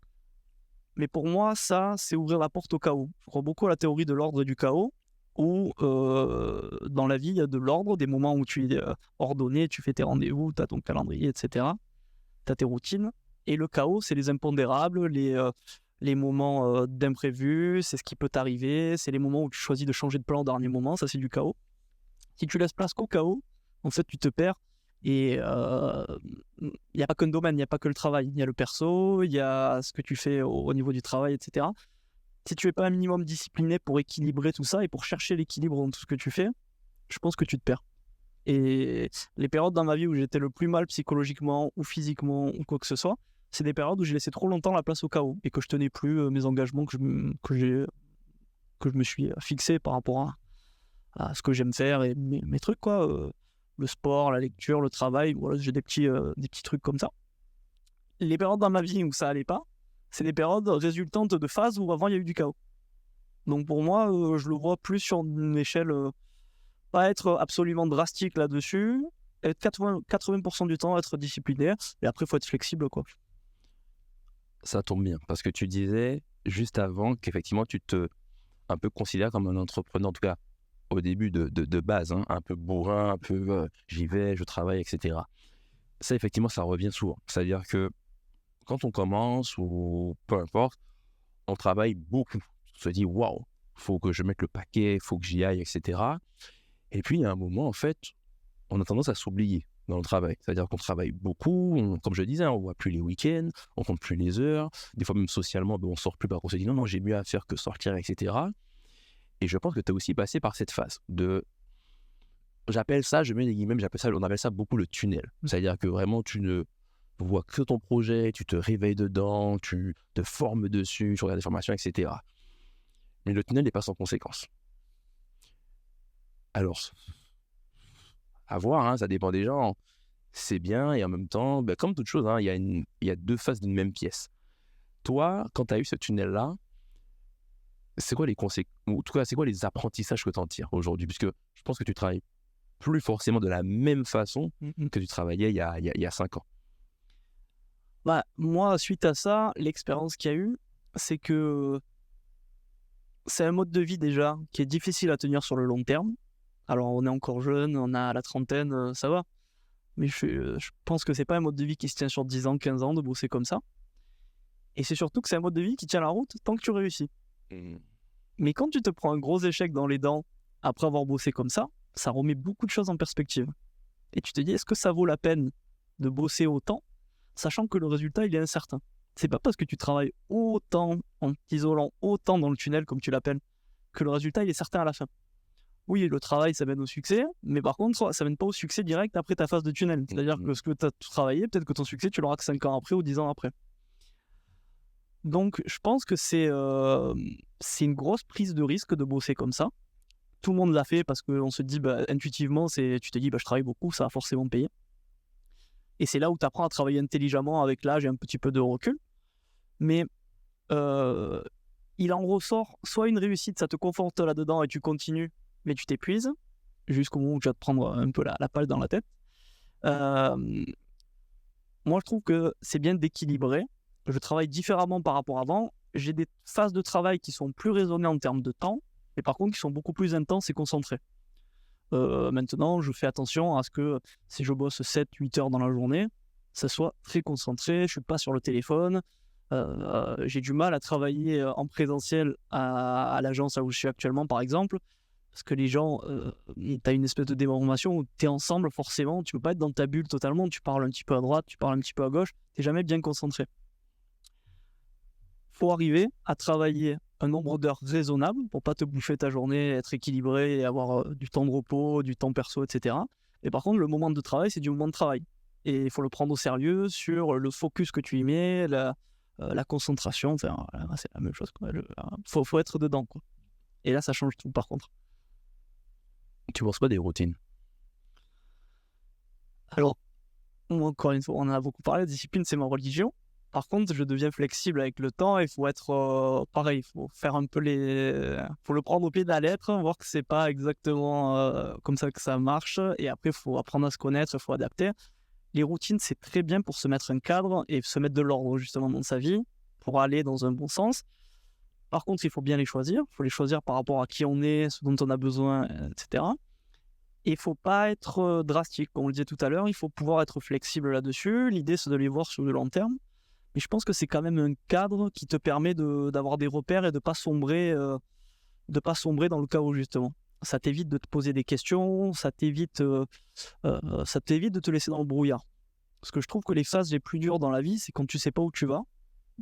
mais pour moi ça, c'est ouvrir la porte au chaos. Je crois beaucoup à la théorie de l'ordre et du chaos, où dans la vie il y a de l'ordre, des moments où tu es ordonné, tu fais tes rendez-vous, tu as ton calendrier, etc. Tu as tes routines. Et le chaos, c'est les impondérables, les moments d'imprévu, c'est ce qui peut t'arriver, c'est les moments où tu choisis de changer de plan au dernier moment, ça c'est du chaos. Si tu laisses place qu'au chaos, en fait tu te perds. Et il n'y a pas qu'un domaine, il n'y a pas que le travail, il y a le perso, il y a ce que tu fais au niveau du travail, etc. Si tu n'es pas un minimum discipliné pour équilibrer tout ça et pour chercher l'équilibre dans tout ce que tu fais, je pense que tu te perds. Et les périodes dans ma vie où j'étais le plus mal psychologiquement ou physiquement ou quoi que ce soit, c'est des périodes où j'ai laissé trop longtemps la place au chaos et que je tenais plus mes engagements que je me suis fixé par rapport à ce que j'aime faire et mes trucs, quoi. Le sport, la lecture, le travail, voilà, j'ai des petits trucs comme ça. Les périodes dans ma vie où ça allait pas, c'est des périodes résultantes de phases où avant il y a eu du chaos. Donc pour moi, je le vois plus sur une échelle, pas être absolument drastique là-dessus, être 80% du temps être disciplinaire, et après il faut être flexible, quoi. Ça tombe bien, parce que tu disais juste avant qu'effectivement tu te un peu considères comme un entrepreneur, en tout cas au début de base, hein, un peu bourrin, un peu j'y vais, je travaille, etc. Ça, effectivement, ça revient souvent. C'est-à-dire que quand on commence ou peu importe, on travaille beaucoup. On se dit, waouh, faut que je mette le paquet, faut que j'y aille, etc. Et puis, il y a un moment, en fait, on a tendance à s'oublier dans le travail. C'est-à-dire qu'on travaille beaucoup, comme je disais, on ne voit plus les week-ends, on compte plus les heures. Des fois, même socialement, on ne sort plus parce qu'on se dit, non, j'ai mieux à faire que sortir, etc. Et je pense que tu as aussi passé par cette phase de... J'appelle ça, je mets des guillemets, on appelle ça beaucoup le tunnel. C'est-à-dire que vraiment, tu ne vois que ton projet, tu te réveilles dedans, tu te formes dessus, tu regardes des formations, etc. Mais le tunnel n'est pas sans conséquences. Alors, à voir, hein, ça dépend des gens. C'est bien et en même temps, comme toute chose, hein, il y a deux faces d'une même pièce. Toi, quand tu as eu ce tunnel-là, c'est quoi les conséquences, ou en tout cas, c'est quoi les apprentissages que tu en tires aujourd'hui? Puisque je pense que tu travailles plus forcément de la même façon que tu travaillais il y a 5 ans. Bah, moi, suite à ça, l'expérience qu'il y a eu, c'est que c'est un mode de vie déjà qui est difficile à tenir sur le long terme. Alors, on est encore jeune, on a la trentaine, ça va. Mais je pense que c'est pas un mode de vie qui se tient sur 10 ans, 15 ans de bosser comme ça. Et c'est surtout que c'est un mode de vie qui tient la route tant que tu réussis. Mais quand tu te prends un gros échec dans les dents après avoir bossé comme ça remet beaucoup de choses en perspective. Et tu te dis, est-ce que ça vaut la peine de bosser autant, sachant que le résultat, il est incertain? C'est pas parce que tu travailles autant, en t'isolant autant dans le tunnel, comme tu l'appelles, que le résultat, il est certain à la fin. Oui, le travail, ça mène au succès, mais par contre, ça mène pas au succès direct après ta phase de tunnel. C'est-à-dire que ce que tu as travaillé, peut-être que ton succès, tu l'auras que 5 ans après ou 10 ans après. Donc, je pense que c'est une grosse prise de risque de bosser comme ça. Tout le monde l'a fait parce qu'on se dit, intuitivement, tu te dis, je travaille beaucoup, ça va forcément payer. Et c'est là où tu apprends à travailler intelligemment avec l'âge et un petit peu de recul. mais il en ressort soit une réussite, ça te conforte là-dedans et tu continues, mais tu t'épuises jusqu'au moment où tu vas te prendre un peu la palle dans la tête. Moi, je trouve que c'est bien d'équilibrer. Je travaille différemment par rapport à avant. J'ai des phases de travail qui sont plus raisonnées en termes de temps, mais par contre qui sont beaucoup plus intenses et concentrées. Maintenant, je fais attention à ce que si je bosse 7-8 heures dans la journée, ça soit très concentré, je ne suis pas sur le téléphone. J'ai du mal à travailler en présentiel à l'agence où je suis actuellement, par exemple, parce que les gens, tu as une espèce de déformation où tu es ensemble forcément, tu ne peux pas être dans ta bulle totalement, tu parles un petit peu à droite, tu parles un petit peu à gauche, tu n'es jamais bien concentré. Il faut arriver à travailler un nombre d'heures raisonnable pour ne pas te bouffer ta journée, être équilibré et avoir du temps de repos, du temps perso, etc. Et par contre, le moment de travail, c'est du moment de travail. Et il faut le prendre au sérieux sur le focus que tu y mets, la concentration, enfin, c'est la même chose. Faut être dedans, quoi. Et là, ça change tout, par contre. Tu penses quoi des routines? Alors, moi, encore une fois, on en a beaucoup parlé, la discipline, c'est ma religion. Par contre, je deviens flexible avec le temps et il faut être pareil, il faut faire un peu faut le prendre au pied de la lettre, voir que c'est pas exactement comme ça que ça marche. Et après, il faut apprendre à se connaître, il faut adapter. Les routines, c'est très bien pour se mettre un cadre et se mettre de l'ordre justement dans sa vie, pour aller dans un bon sens. Par contre, il faut bien les choisir. Il faut les choisir par rapport à qui on est, ce dont on a besoin, etc. Et il ne faut pas être drastique. Comme on le disait tout à l'heure, il faut pouvoir être flexible là-dessus. L'idée, c'est de les voir sur le long terme. Mais je pense que c'est quand même un cadre qui te permet d'avoir des repères et de ne pas sombrer dans le chaos, justement. Ça t'évite de te poser des questions, ça t'évite de te laisser dans le brouillard. Parce que je trouve que les phases les plus dures dans la vie, c'est quand tu ne sais pas où tu vas,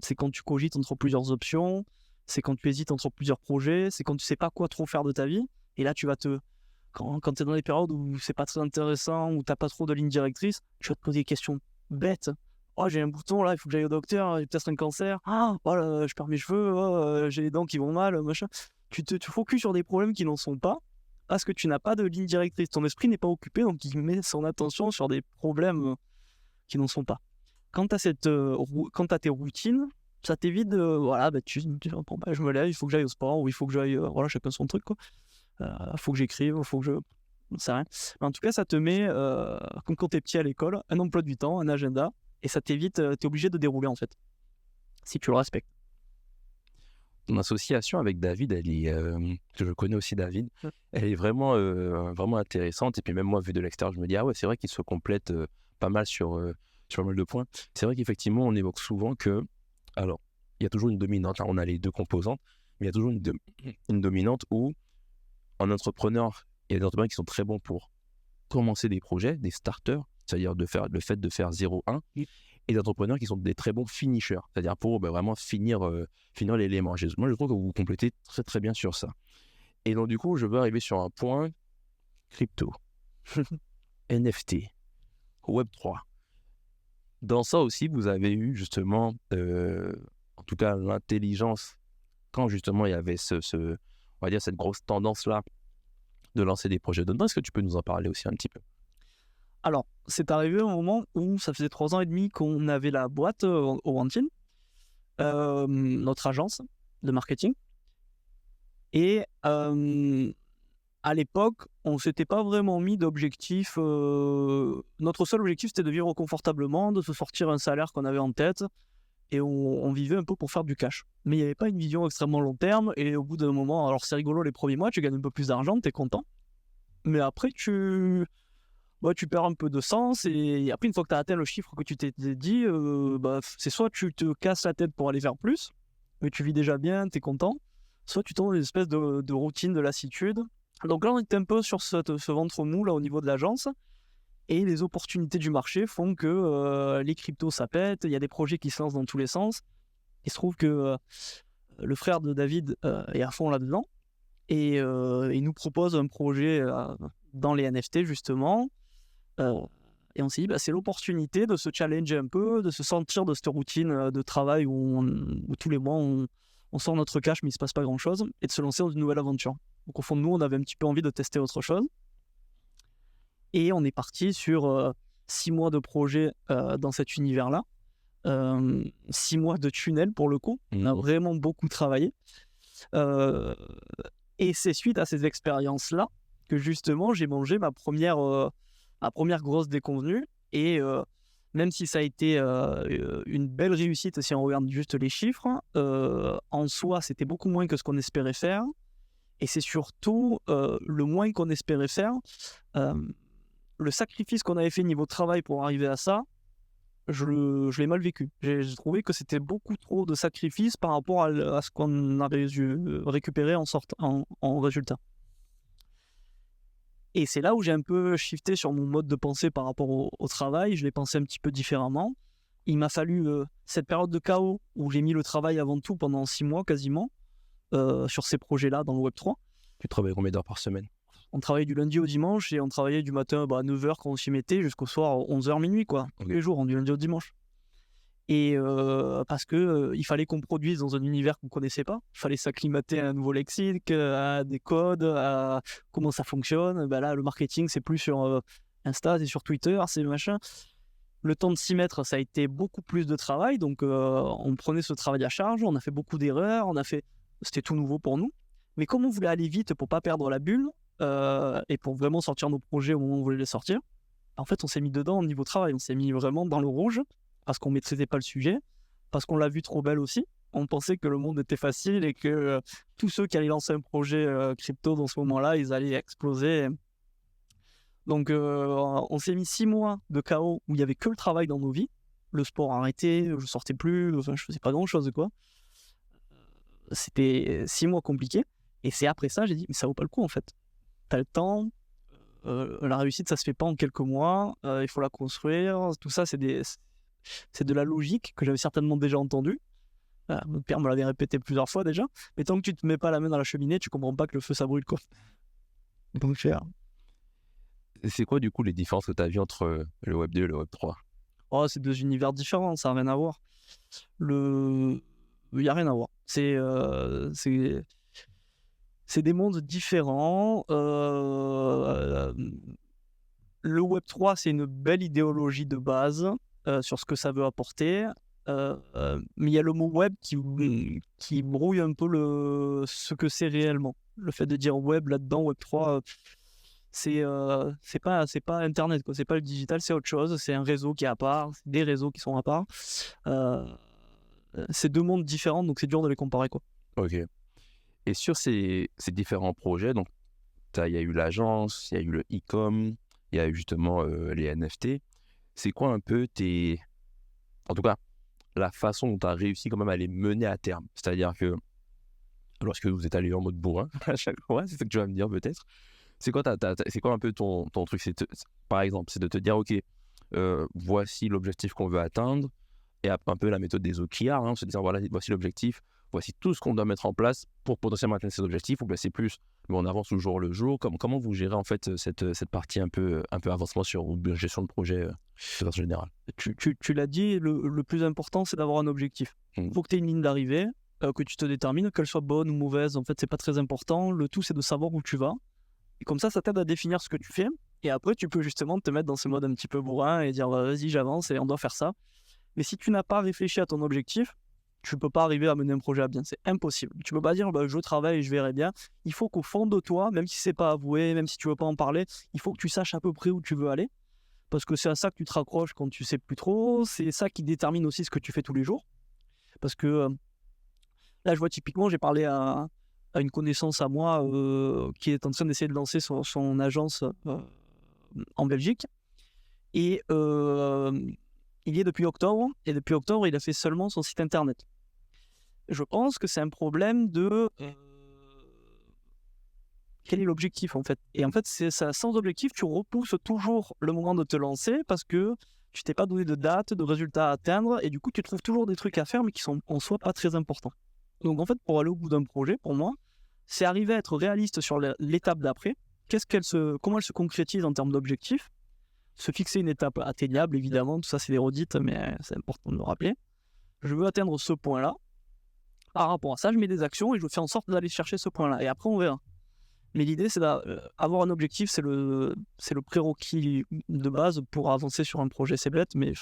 c'est quand tu cogites entre plusieurs options, c'est quand tu hésites entre plusieurs projets, c'est quand tu ne sais pas quoi trop faire de ta vie. Et là, quand tu es dans des périodes où c'est pas très intéressant, où tu n'as pas trop de ligne directrice, tu vas te poser des questions bêtes. Oh, j'ai un bouton là, il faut que j'aille au docteur, j'ai peut-être un cancer. Ah, oh, là, je perds mes cheveux, j'ai les dents qui vont mal, machin. Tu focuses sur des problèmes qui n'en sont pas, parce que tu n'as pas de ligne directrice. Ton esprit n'est pas occupé, donc il met son attention sur des problèmes qui n'en sont pas. Quand tu as tes routines, ça t'évite de. Voilà, tu bon, je me lève, il faut que j'aille au sport, ou il faut que j'aille. Voilà, chacun son truc, quoi. Faut que j'écrive, faut que je. Non, c'est rien. Mais en tout cas, ça te met, comme quand t'es petit à l'école, un emploi du temps, un agenda, et ça t'évite, t'es obligé de dérouler en fait, si tu le respectes. Ton association avec David, que je connais aussi David, elle est vraiment, vraiment intéressante. Et puis même moi, vu de l'extérieur, je me dis, ah ouais, c'est vrai qu'ils se complètent pas mal sur pas mal de points. C'est vrai qu'effectivement, on évoque souvent que, alors, il y a toujours une dominante, hein, on a les deux composantes, mais il y a toujours une dominante où, en entrepreneur, il y a des entrepreneurs qui sont très bons pour commencer des projets, des starters, c'est-à-dire le fait de faire 0-1, et des entrepreneurs qui sont des très bons finishers, c'est-à-dire pour vraiment finir l'élément. Moi, je trouve que vous vous complétez très très bien sur ça. Et donc, du coup, je veux arriver sur un point crypto, NFT, Web3. Dans ça aussi, vous avez eu justement, en tout cas, l'intelligence, quand justement il y avait on va dire cette grosse tendance-là de lancer des projets dedans. Est-ce que tu peux nous en parler aussi un petit peu? Alors, c'est arrivé au moment où ça faisait 3 ans et demi qu'on avait la boîte au Wantin, notre agence de marketing. Et à l'époque, on ne s'était pas vraiment mis d'objectif. Notre seul objectif, c'était de vivre confortablement, de se sortir un salaire qu'on avait en tête. Et on vivait un peu pour faire du cash. Mais il n'y avait pas une vision extrêmement long terme. Et au bout d'un moment, alors c'est rigolo les premiers mois, tu gagnes un peu plus d'argent, tu es content. Mais après, tu perds un peu de sens. Et après, une fois que tu as atteint le chiffre que tu t'es dit, c'est soit tu te casses la tête pour aller faire plus, mais tu vis déjà bien, tu es content. Soit tu tombes dans une espèce de routine, de lassitude. Donc là, on était un peu sur ce ventre mou là, au niveau de l'agence. Et les opportunités du marché font que les cryptos, ça pète. Il y a des projets qui se lancent dans tous les sens. Il se trouve que le frère de David est à fond là-dedans. Et il nous propose un projet dans les NFT, justement. Et on s'est dit, c'est l'opportunité de se challenger un peu, de se sortir de cette routine de travail où tous les mois, on sort notre cash, mais il ne se passe pas grand-chose, et de se lancer dans une nouvelle aventure. Donc au fond de nous, on avait un petit peu envie de tester autre chose. Et on est parti sur 6 mois de projet dans cet univers-là. 6 mois de tunnel pour le coup. On a vraiment beaucoup travaillé. Et c'est suite à ces expériences-là que justement j'ai mangé ma première grosse déconvenue. Et même si ça a été une belle réussite si on regarde juste les chiffres, en soi c'était beaucoup moins que ce qu'on espérait faire. Et c'est surtout le moins qu'on espérait faire. Le sacrifice qu'on avait fait niveau travail pour arriver à ça, je l'ai mal vécu. J'ai trouvé que c'était beaucoup trop de sacrifices par rapport à ce qu'on a récupéré en résultat. Et c'est là où j'ai un peu shifté sur mon mode de pensée par rapport au travail. Je l'ai pensé un petit peu différemment. Il m'a fallu cette période de chaos où j'ai mis le travail avant tout pendant 6 mois quasiment sur ces projets-là dans le Web3. Tu travailles combien d'heures par semaine? On travaillait du lundi au dimanche et on travaillait du matin à 9h quand on s'y mettait jusqu'au soir 11h minuit quoi. Tous les jours, du lundi au dimanche. Et parce que il fallait qu'on produise dans un univers qu'on ne connaissait pas. Il fallait s'acclimater à un nouveau lexique, à des codes, à comment ça fonctionne. Là, le marketing, c'est plus sur Insta, c'est sur Twitter, c'est machin. Le temps de s'y mettre, ça a été beaucoup plus de travail. Donc, on prenait ce travail à charge. On a fait beaucoup d'erreurs. C'était tout nouveau pour nous. Mais comme on voulait aller vite pour ne pas perdre la bulle et pour vraiment sortir nos projets au moment où on voulait les sortir, en fait, on s'est mis dedans au niveau travail. On s'est mis vraiment dans le rouge. Parce qu'on ne maîtrisait pas le sujet, parce qu'on l'a vu trop belle aussi. On pensait que le monde était facile et que tous ceux qui allaient lancer un projet crypto dans ce moment-là, ils allaient exploser. Donc, on s'est mis 6 mois de chaos où il n'y avait que le travail dans nos vies. Le sport arrêté, je ne sortais plus, je ne faisais pas grand-chose, quoi. C'était 6 mois compliqués. Et c'est après ça, j'ai dit, mais ça vaut pas le coup, en fait. Tu as le temps, la réussite, ça se fait pas en quelques mois, il faut la construire. Tout ça, c'est de la logique que j'avais certainement déjà entendue. Mon père me l'avait répété plusieurs fois déjà. Mais tant que tu te mets pas la main dans la cheminée, tu comprends pas que le feu ça brûle quoi. Donc cher. C'est quoi du coup les différences que tu as vues entre le Web 2 et le Web 3? Oh, c'est 2 univers différents, ça n'a rien à voir. Il y a rien à voir. C'est des mondes différents. Le Web 3, c'est une belle idéologie de base. Sur ce que ça veut apporter. Mais il y a le mot web qui brouille un peu ce que c'est réellement. Le fait de dire web là-dedans, web 3, c'est pas internet, quoi. C'est pas le digital, c'est autre chose. C'est un réseau qui est à part, c'est des réseaux qui sont à part. C'est 2 mondes différents, donc c'est dur de les comparer, quoi. Ok. Et sur ces différents projets, donc il y a eu l'agence, il y a eu le e-com, il y a eu justement les NFT. C'est quoi un peu en tout cas, la façon dont tu as réussi quand même à les mener à terme? C'est-à-dire que lorsque vous êtes allé en mode bourrin, à chaque fois, c'est ce que tu vas me dire peut-être. C'est quoi un peu ton truc? Par exemple, c'est de te dire, ok, voici l'objectif qu'on veut atteindre, et un peu la méthode des OKR, se dire, voilà, voici l'objectif, voici tout ce qu'on doit mettre en place pour potentiellement atteindre ces objectifs, ou bien c'est plus, mais on avance au jour le jour. Comment vous gérez en fait cette partie un peu avancement sur gestion de projet en général? Tu l'as dit, le plus important, c'est d'avoir un objectif. Il faut que tu aies une ligne d'arrivée, que tu te détermines, qu'elle soit bonne ou mauvaise, en fait, c'est pas très important. Le tout, c'est de savoir où tu vas. Et comme ça t'aide à définir ce que tu fais. Et après, tu peux justement te mettre dans ce mode un petit peu bourrin et dire vas-y, j'avance et on doit faire ça. Mais si tu n'as pas réfléchi à ton objectif, tu peux pas arriver à mener un projet à bien. C'est impossible. Tu peux pas dire je travaille et je verrai bien. Il faut qu'au fond de toi, même si c'est pas avoué, même si tu veux pas en parler, il faut que tu saches à peu près où tu veux aller. Parce que c'est à ça que tu te raccroches quand tu sais plus trop. C'est ça qui détermine aussi ce que tu fais tous les jours. Parce que là, je vois typiquement, j'ai parlé à une connaissance à moi qui est en train d'essayer de lancer son agence en Belgique. Et il y est depuis octobre. Et depuis octobre, il a fait seulement son site internet. Je pense que c'est un problème de... quel est l'objectif en fait? Et en fait, c'est ça, sans objectif, tu repousses toujours le moment de te lancer parce que tu t'es pas donné de date, de résultats à atteindre. Et du coup, tu trouves toujours des trucs à faire mais qui sont en soi pas très importants. Donc en fait, pour aller au bout d'un projet, pour moi, c'est arriver à être réaliste sur l'étape d'après. Comment elle se concrétise en termes d'objectifs? Se fixer une étape atteignable, évidemment. Tout ça, c'est des redites, mais c'est important de le rappeler. Je veux atteindre ce point-là. Par rapport à ça, je mets des actions et je fais en sorte d'aller chercher ce point-là. Et après, on verra. Mais l'idée, c'est d'avoir un objectif. C'est le prérequis de base pour avancer sur un projet. C'est bête, mais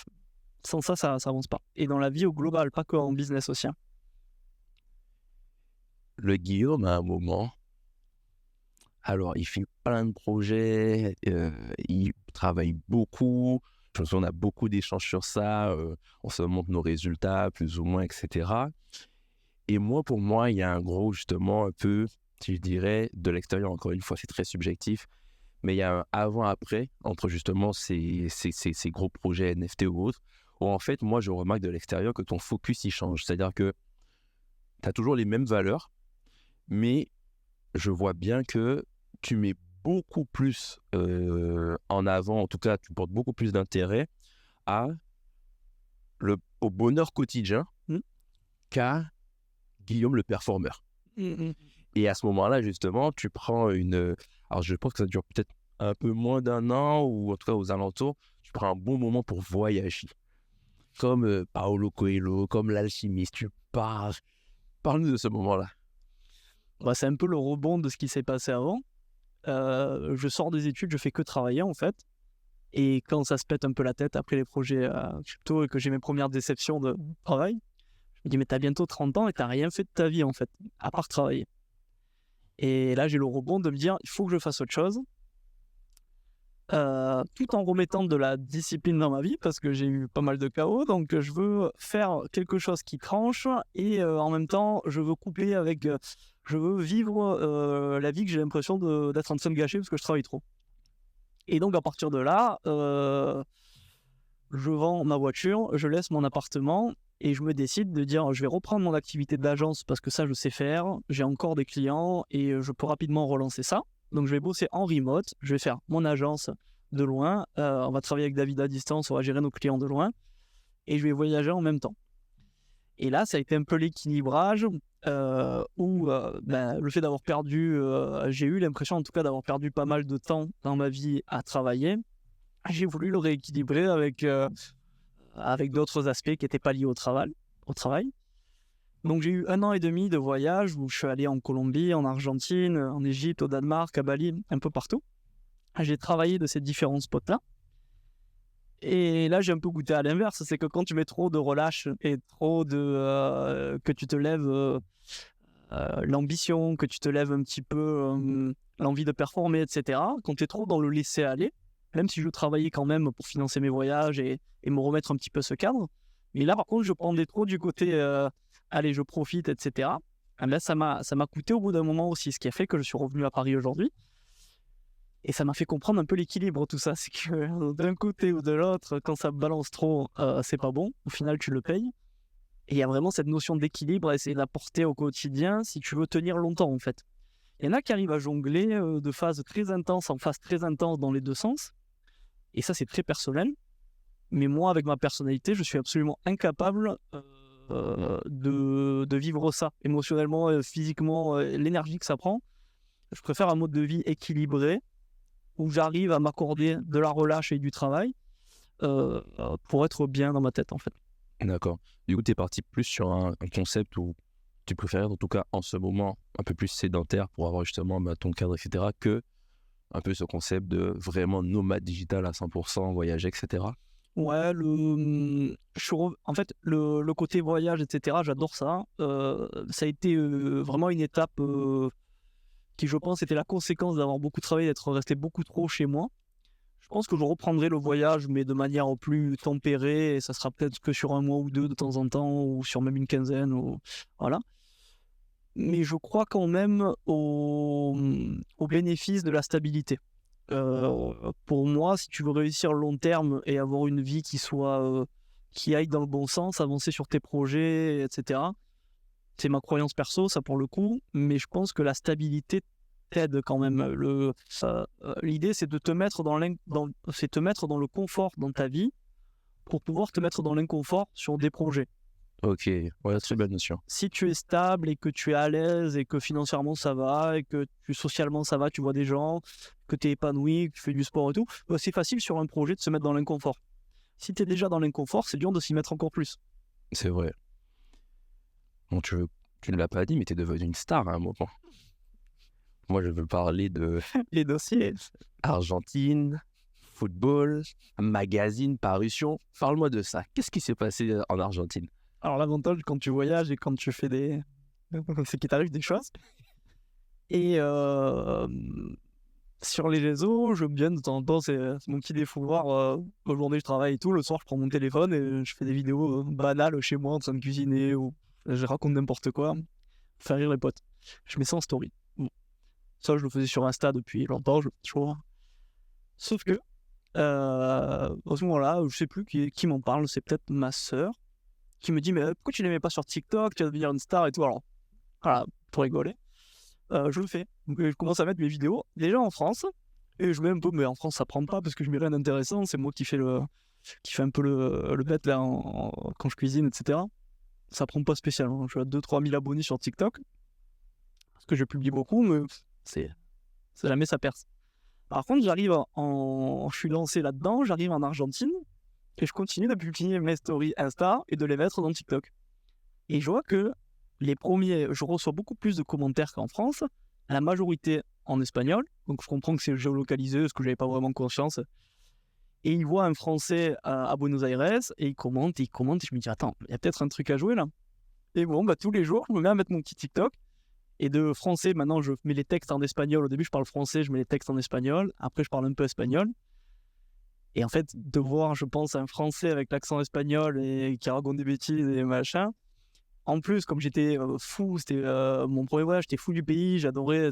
Sans ça, ça avance pas. Et dans la vie au global, pas que en business aussi. Le Guillaume, à un moment, alors il fait plein de projets, il travaille beaucoup. Je me souviens, on a beaucoup d'échanges sur ça. On se montre nos résultats, plus ou moins, etc. Et moi, pour moi, il y a un gros, justement, un peu, si je dirais, de l'extérieur, encore une fois, c'est très subjectif, mais il y a un avant-après entre justement ces gros projets NFT ou autres, où en fait, moi, je remarque de l'extérieur que ton focus, il change. C'est-à-dire que tu as toujours les mêmes valeurs, mais je vois bien que tu mets beaucoup plus en avant, en tout cas, tu portes beaucoup plus d'intérêt au bonheur quotidien Mm. qu'à Guillaume le performeur. Et à ce moment-là, justement, tu prends alors, je pense que ça dure peut-être un peu moins d'un an, ou en tout cas aux alentours, tu prends un bon moment pour voyager. Comme Paolo Coelho, comme l'alchimiste, tu pars. Parle-nous de ce moment-là. Bah, c'est un peu le rebond de ce qui s'est passé avant. Je sors des études, je fais que travailler en fait. Et quand ça se pète un peu la tête après les projets crypto et que j'ai mes premières déceptions de travail, je me dis mais t'as bientôt 30 ans et t'as rien fait de ta vie en fait, à part travailler. Et là j'ai le rebond de me dire il faut que je fasse autre chose, tout en remettant de la discipline dans ma vie parce que j'ai eu pas mal de chaos, donc je veux faire quelque chose qui tranche et en même temps je veux coupler avec, je veux vivre la vie que j'ai l'impression d'être en train de gâcher parce que je travaille trop. Et donc à partir de là, je vends ma voiture, je laisse mon appartement et je me décide de dire je vais reprendre mon activité d'agence parce que ça je sais faire, j'ai encore des clients et je peux rapidement relancer ça. Donc je vais bosser en remote, je vais faire mon agence de loin, on va travailler avec David à distance, on va gérer nos clients de loin et je vais voyager en même temps. Et là ça a été un peu l'équilibrage où le fait d'avoir perdu, j'ai eu l'impression en tout cas d'avoir perdu pas mal de temps dans ma vie à travailler. J'ai voulu le rééquilibrer avec d'autres aspects qui n'étaient pas liés au travail. Donc j'ai eu 1 an et demi de voyage où je suis allé en Colombie, en Argentine, en Égypte, au Danemark, à Bali, un peu partout. J'ai travaillé de ces différents spots-là. Et là, j'ai un peu goûté à l'inverse. C'est que quand tu mets trop de relâche et trop que tu te lèves l'ambition, que tu te lèves un petit peu l'envie de performer, etc. Quand tu es trop dans le laisser-aller, même si je travaillais quand même pour financer mes voyages et me remettre un petit peu ce cadre. Mais là, par contre, je prends trop du côté allez, je profite, etc. Là, ça m'a coûté au bout d'un moment aussi, ce qui a fait que je suis revenu à Paris aujourd'hui. Et ça m'a fait comprendre un peu l'équilibre, tout ça. C'est que d'un côté ou de l'autre, quand ça balance trop, c'est pas bon. Au final, tu le payes. Et il y a vraiment cette notion d'équilibre à essayer d'apporter au quotidien si tu veux tenir longtemps, en fait. Il y en a qui arrivent à jongler de phases très intenses en phases très intenses dans les deux sens. Et ça, c'est très personnel. Mais moi, avec ma personnalité, je suis absolument incapable de vivre ça émotionnellement, physiquement, l'énergie que ça prend. Je préfère un mode de vie équilibré où j'arrive à m'accorder de la relâche et du travail pour être bien dans ma tête, en fait. D'accord. Du coup, tu es parti plus sur un concept où tu préférais, en tout cas en ce moment, un peu plus sédentaire pour avoir justement ton cadre, etc., que un peu ce concept de vraiment nomade digital à 100%, voyager, etc. Ouais, en fait, le côté voyage, etc., j'adore ça. Ça a été vraiment une étape qui, je pense, était la conséquence d'avoir beaucoup travaillé, d'être resté beaucoup trop chez moi. Je pense que je reprendrai le voyage, mais de manière plus tempérée, et ça sera peut-être que sur 1 mois ou 2 de temps en temps, ou sur même une quinzaine, voilà. Mais je crois quand même au bénéfice de la stabilité. Pour moi, si tu veux réussir long terme et avoir une vie qui aille dans le bon sens, avancer sur tes projets, etc., c'est ma croyance perso, ça pour le coup, mais je pense que la stabilité t'aide quand même. L'idée, c'est de te mettre te mettre dans le confort dans ta vie pour pouvoir te mettre dans l'inconfort sur des projets. Ok, ouais, très belle notion. Si tu es stable et que tu es à l'aise et que financièrement ça va et que socialement ça va, tu vois des gens, que tu es épanoui, que tu fais du sport et tout, bah, c'est facile sur un projet de se mettre dans l'inconfort. Si tu es déjà dans l'inconfort, c'est dur de s'y mettre encore plus. C'est vrai. Bon, tu ne l'as pas dit, mais tu es devenu une star à un moment. Moi, je veux parler de Les dossiers. Argentine, football, magazine, parution. Parle-moi de ça. Qu'est-ce qui s'est passé en Argentine? Alors l'avantage quand tu voyages et quand tu fais c'est qu'il t'arrive des choses. Et sur les réseaux, je me viens de temps en temps, c'est mon petit défouloir. Aujourd'hui je travaille et tout, le soir je prends mon téléphone et je fais des vidéos banales chez moi en train de cuisiner ou je raconte n'importe quoi, faire rire les potes. Je mets ça en story. Bon. Ça je le faisais sur Insta depuis longtemps, je le fais toujours. Sauf que à ce moment-là, je sais plus qui m'en parle, c'est peut-être ma sœur qui me dit mais pourquoi tu ne les mets pas sur TikTok, tu vas devenir une star et tout. Alors voilà, pour rigoler. Je le fais. Donc je commence à mettre mes vidéos déjà en France et je mets un peu, mais en France ça prend pas parce que je mets rien d'intéressant, c'est moi qui fais un peu le bête là quand je cuisine, etc. Ça prend pas spécialement. Je suis à 2-3 000 abonnés sur TikTok parce que je publie beaucoup, mais c'est jamais ça perce. Par contre, je suis lancé là-dedans, j'arrive en Argentine et je continue de publier mes stories Insta et de les mettre dans TikTok. Et je vois que je reçois beaucoup plus de commentaires qu'en France, la majorité en espagnol, donc je comprends que c'est géolocalisé, parce que j'avais pas vraiment conscience. Et ils voient un Français à Buenos Aires, et ils commentent, et je me dis, attends, il y a peut-être un truc à jouer là. Et bon, tous les jours, je me mets à mettre mon petit TikTok, et de français, maintenant, je mets les textes en espagnol. Au début, je parle français, je mets les textes en espagnol, après, je parle un peu espagnol. Et en fait, de voir, je pense, un Français avec l'accent espagnol, et qui raconte des bêtises et machin. En plus, comme j'étais fou, c'était mon premier voyage, j'étais fou du pays, j'adorais,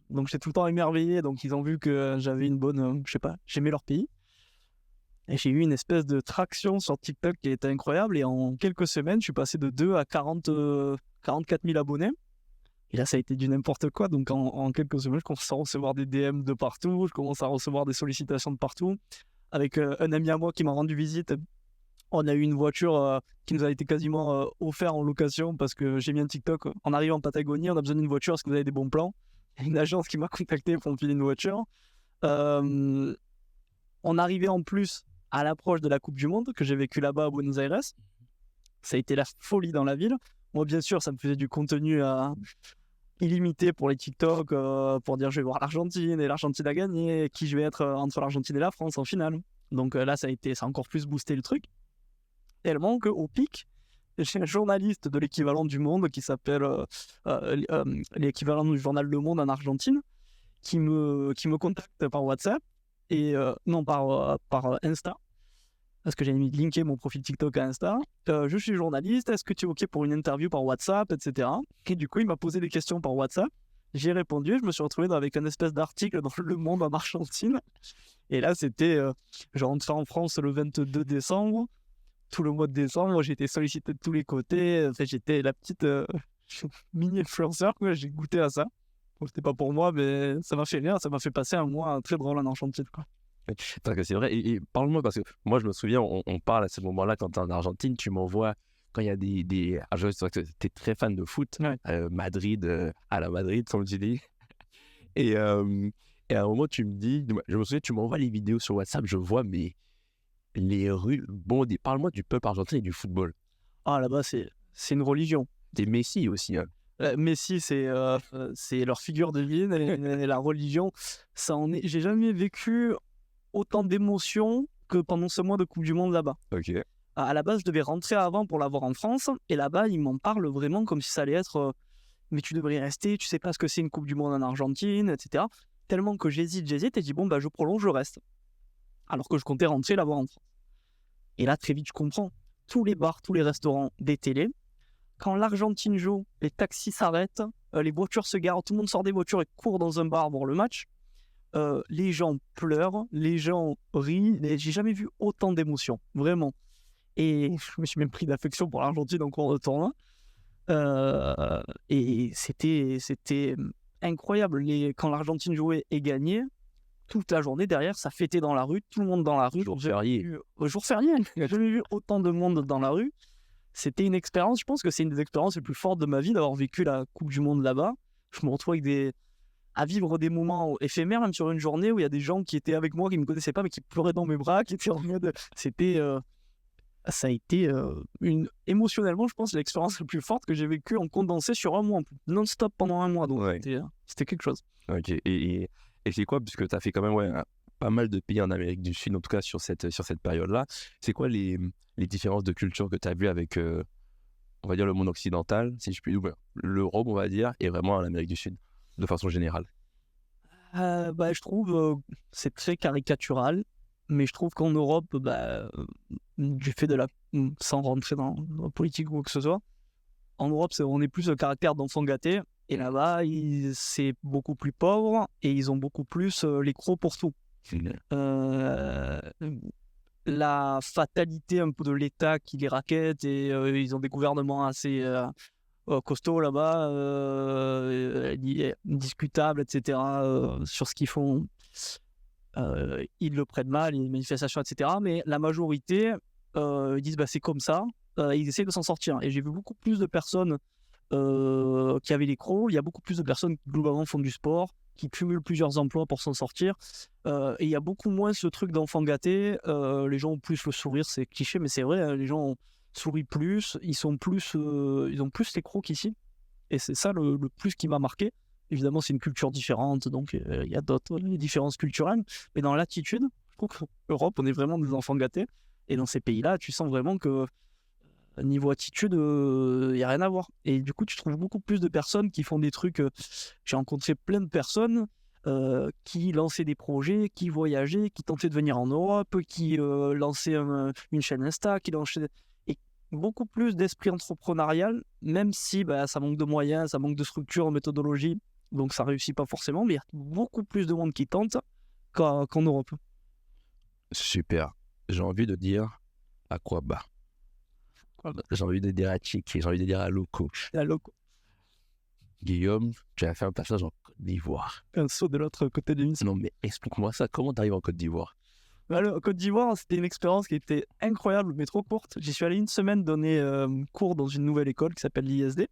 donc j'étais tout le temps émerveillé, donc ils ont vu que j'avais une bonne, je sais pas, j'aimais leur pays. Et j'ai eu une espèce de traction sur TikTok qui était incroyable, et en quelques semaines, je suis passé de 2 à 44 000 abonnés. Et là, ça a été du n'importe quoi, donc en quelques semaines, je commence à recevoir des DM de partout, je commence à recevoir des sollicitations de partout, avec un ami à moi qui m'a rendu visite. On a eu une voiture qui nous a été quasiment offerte en location parce que j'ai mis un TikTok en arrivant en Patagonie, on a besoin d'une voiture, est-ce que vous avez des bons plans? Il y a une agence qui m'a contacté pour me filer une voiture. On arrivait en plus à l'approche de la Coupe du Monde que j'ai vécu là-bas à Buenos Aires. Ça a été la folie dans la ville. Moi, bien sûr, ça me faisait du contenu illimité pour les TikTok, pour dire je vais voir l'Argentine et l'Argentine a gagné, qui je vais être entre l'Argentine et la France en finale. Donc là, ça a encore plus boosté le truc. Tellement qu'au pic, j'ai un journaliste de l'équivalent du Monde qui s'appelle l'équivalent du journal Le Monde en Argentine qui me contacte par WhatsApp et non par Insta parce que j'ai linké mon profil TikTok à Insta. Je suis journaliste, est-ce que tu es OK pour une interview par WhatsApp, etc. Et du coup, il m'a posé des questions par WhatsApp. J'ai répondu, je me suis retrouvé avec un espèce d'article dans Le Monde en Argentine. Et là, c'était, je rentre en France le 22 décembre. Tout le mois de décembre, j'ai été sollicité de tous les côtés. Enfin, j'étais la petite mini-influenceur, quoi. J'ai goûté à ça. Bon, c'était pas pour moi, mais ça m'a fait rire. Ça m'a fait passer un mois très drôle en Argentine, quoi. Parce que c'est vrai. Et parle-moi, parce que moi, je me souviens, on parle à ce moment-là quand tu es en Argentine, tu m'envoies, quand il y a des... Ah, je sais que tu es très fan de foot. Ouais. Madrid, à la Madrid, comme tu dis. Et à un moment, tu me dis... Je me souviens, tu m'envoies les vidéos sur WhatsApp, je vois, mais... les rues bondées. Parle-moi du peuple argentin et du football. Ah, là-bas, c'est une religion. Des Messi aussi. Hein. Messi, c'est leur figure de vie et la religion. J'ai jamais vécu autant d'émotions que pendant ce mois de Coupe du Monde là-bas. Ok. À la base, je devais rentrer avant pour l'avoir en France. Et là-bas, ils m'en parlent vraiment comme si ça allait être mais tu devrais y rester, tu sais pas ce que c'est une Coupe du Monde en Argentine, etc. Tellement que j'hésite et je dis bon, je prolonge, je reste. Alors que je comptais rentrer l'avoir en France. Et là, très vite, je comprends. Tous les bars, tous les restaurants, des télés. Quand l'Argentine joue, les taxis s'arrêtent, les voitures se garent, tout le monde sort des voitures et court dans un bar voir le match. Les gens pleurent, les gens rient. J'ai jamais vu autant d'émotions, vraiment. Et je me suis même pris d'affection pour l'Argentine en cours de tournoi. Et c'était incroyable. Quand l'Argentine jouait et gagnait, toute la journée derrière, ça fêtait dans la rue, tout le monde dans la rue. Jour férié. Jour férié, j'ai jamais vu autant de monde dans la rue. C'était une expérience, je pense que c'est une des expériences les plus fortes de ma vie d'avoir vécu la Coupe du Monde là-bas. Je me retrouve à vivre des moments éphémères, même sur une journée où il y a des gens qui étaient avec moi, qui ne me connaissaient pas, mais qui pleuraient dans mes bras, qui étaient en mode... ça a été émotionnellement, je pense, l'expérience la plus forte que j'ai vécue en condensé sur un mois, non-stop pendant un mois. Donc ouais. c'était quelque chose. Ok. Et c'est quoi, puisque tu as fait quand même pas mal de pays en Amérique du Sud, en tout cas sur cette période-là. C'est quoi les différences de culture que tu as vues avec, on va dire, le monde occidental, si je puis dire, l'Europe, on va dire, et vraiment l'Amérique du Sud, de façon générale? Je trouve c'est très caricatural, mais je trouve qu'en Europe, du fait de sans rentrer dans la politique ou quoi que ce soit, en Europe, on est plus le caractère d'enfant gâté, et là-bas, c'est beaucoup plus pauvre, et ils ont beaucoup plus les crocs pour tout. Euh, la fatalité un peu de l'État qui les raquette, et ils ont des gouvernements assez costauds là-bas, discutables, etc., sur ce qu'ils font. Ils le prennent mal, les manifestations, etc. Mais la majorité, ils disent c'est comme ça, ils essaient de s'en sortir. Et j'ai vu beaucoup plus de personnes qui avaient les crocs. Il y a beaucoup plus de personnes qui globalement font du sport, qui cumulent plusieurs emplois pour s'en sortir. Et il y a beaucoup moins ce truc d'enfant gâté. Les gens ont plus le sourire, c'est cliché, mais c'est vrai, hein, les gens sourient plus, ils ont plus les crocs qu'ici. Et c'est ça le plus qui m'a marqué. Évidemment, c'est une culture différente, donc il y a d'autres différences culturelles. Mais dans l'attitude, je trouve qu'en Europe, on est vraiment des enfants gâtés. Et dans ces pays-là, tu sens vraiment que niveau attitude, il n'y a rien à voir. Et du coup, tu trouves beaucoup plus de personnes qui font des trucs. J'ai rencontré plein de personnes qui lançaient des projets, qui voyageaient, qui tentaient de venir en Europe, qui lançaient une chaîne Insta, qui lançaient... Et beaucoup plus d'esprit entrepreneurial, même si ça manque de moyens, ça manque de structure, de méthodologie, donc ça réussit pas forcément, mais il y a beaucoup plus de monde qui tente qu'en Europe. Super. J'ai envie de dire à quoi bas. J'ai envie de dire à Tchiki, j'ai envie de dire à Loco. Guillaume, tu as fait un passage en Côte d'Ivoire. Un saut de l'autre côté de l'hémisphère. Non, mais explique-moi ça. Comment tu arrives en Côte d'Ivoire? En Côte d'Ivoire, c'était une expérience qui était incroyable, mais trop courte. J'y suis allé une semaine donner cours dans une nouvelle école qui s'appelle l'ISD,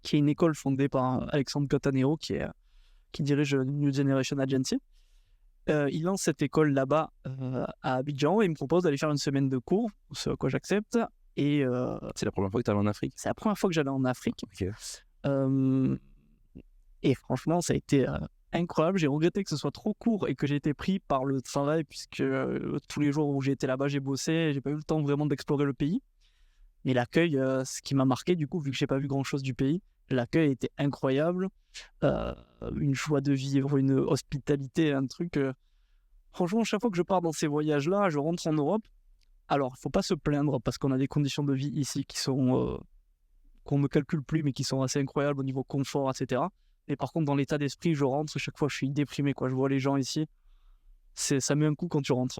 qui est une école fondée par Alexandre Cataneo, qui dirige New Generation Agency. Il lance cette école là-bas à Abidjan et il me propose d'aller faire une semaine de cours, ce à quoi j'accepte. Et c'est la première fois que tu allais en Afrique? C'est la première fois que j'allais en Afrique. Okay. Et franchement, ça a été incroyable. J'ai regretté que ce soit trop court et que j'ai été pris par le travail, puisque tous les jours où j'ai été là-bas, j'ai bossé et j'ai pas eu le temps vraiment d'explorer le pays. Mais l'accueil, ce qui m'a marqué, du coup, vu que j'ai pas vu grand-chose du pays, l'accueil était incroyable. Une joie de vivre, une hospitalité, un truc... Franchement, chaque fois que je pars dans ces voyages-là, je rentre en Europe. Alors, il ne faut pas se plaindre parce qu'on a des conditions de vie ici qui sont qu'on ne calcule plus, mais qui sont assez incroyables au niveau confort, etc. Et par contre, dans l'état d'esprit, je rentre, chaque fois, je suis déprimé, quoi. Je vois les gens ici, ça met un coup quand tu rentres.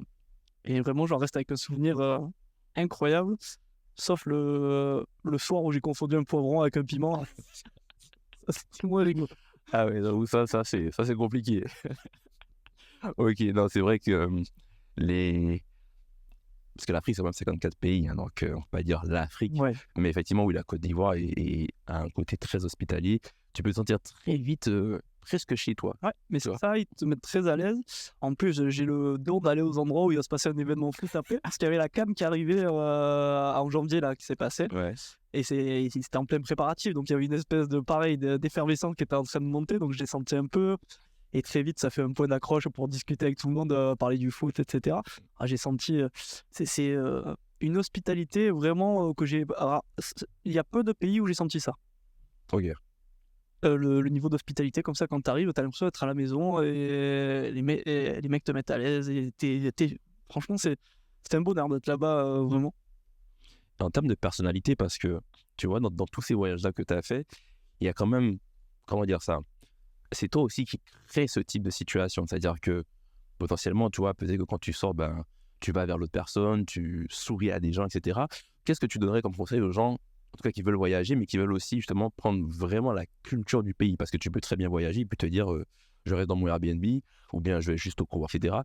Et vraiment, j'en reste avec un souvenir incroyable, sauf le soir où j'ai confondu un poivron avec un piment. Ça, c'était moins rigolo. Ah oui, ça c'est compliqué. Ok, non, c'est vrai que parce que l'Afrique, c'est quand même 54 pays, hein, donc on peut pas dire l'Afrique. Ouais. Mais effectivement, oui, la Côte d'Ivoire a un côté très hospitalier. Tu peux te sentir très vite presque chez toi. Ouais, mais c'est ça, ils te mettent très à l'aise. En plus, j'ai le don d'aller aux endroits où il va se passer un événement fou après, parce qu'il y avait la CAN qui arrivait en janvier, là, qui s'est passé. Ouais. Et c'était en plein préparatif, donc il y avait une espèce d'effervescence qui était en train de monter, donc je l'ai senti un peu. Et très vite, ça fait un point d'accroche pour discuter avec tout le monde, parler du foot, etc. J'ai senti... c'est une hospitalité vraiment que j'ai... Il y a peu de pays où j'ai senti ça. Ok. Le niveau d'hospitalité, comme ça, quand tu arrives, tu as l'impression d'être à la maison et les mecs te mettent à l'aise. Franchement, c'était un bonheur d'être là-bas, vraiment. En termes de personnalité, parce que, tu vois, dans tous ces voyages-là que tu as fait, il y a quand même... Comment dire ça? C'est toi aussi qui crée ce type de situation. C'est-à-dire que potentiellement, tu vois, peut-être que quand tu sors, tu vas vers l'autre personne, tu souris à des gens, etc. Qu'est-ce que tu donnerais comme conseil aux gens, en tout cas qui veulent voyager, mais qui veulent aussi justement prendre vraiment la culture du pays? Parce que tu peux très bien voyager, et puis te dire, je reste dans mon Airbnb, ou bien je vais juste au cours, etc.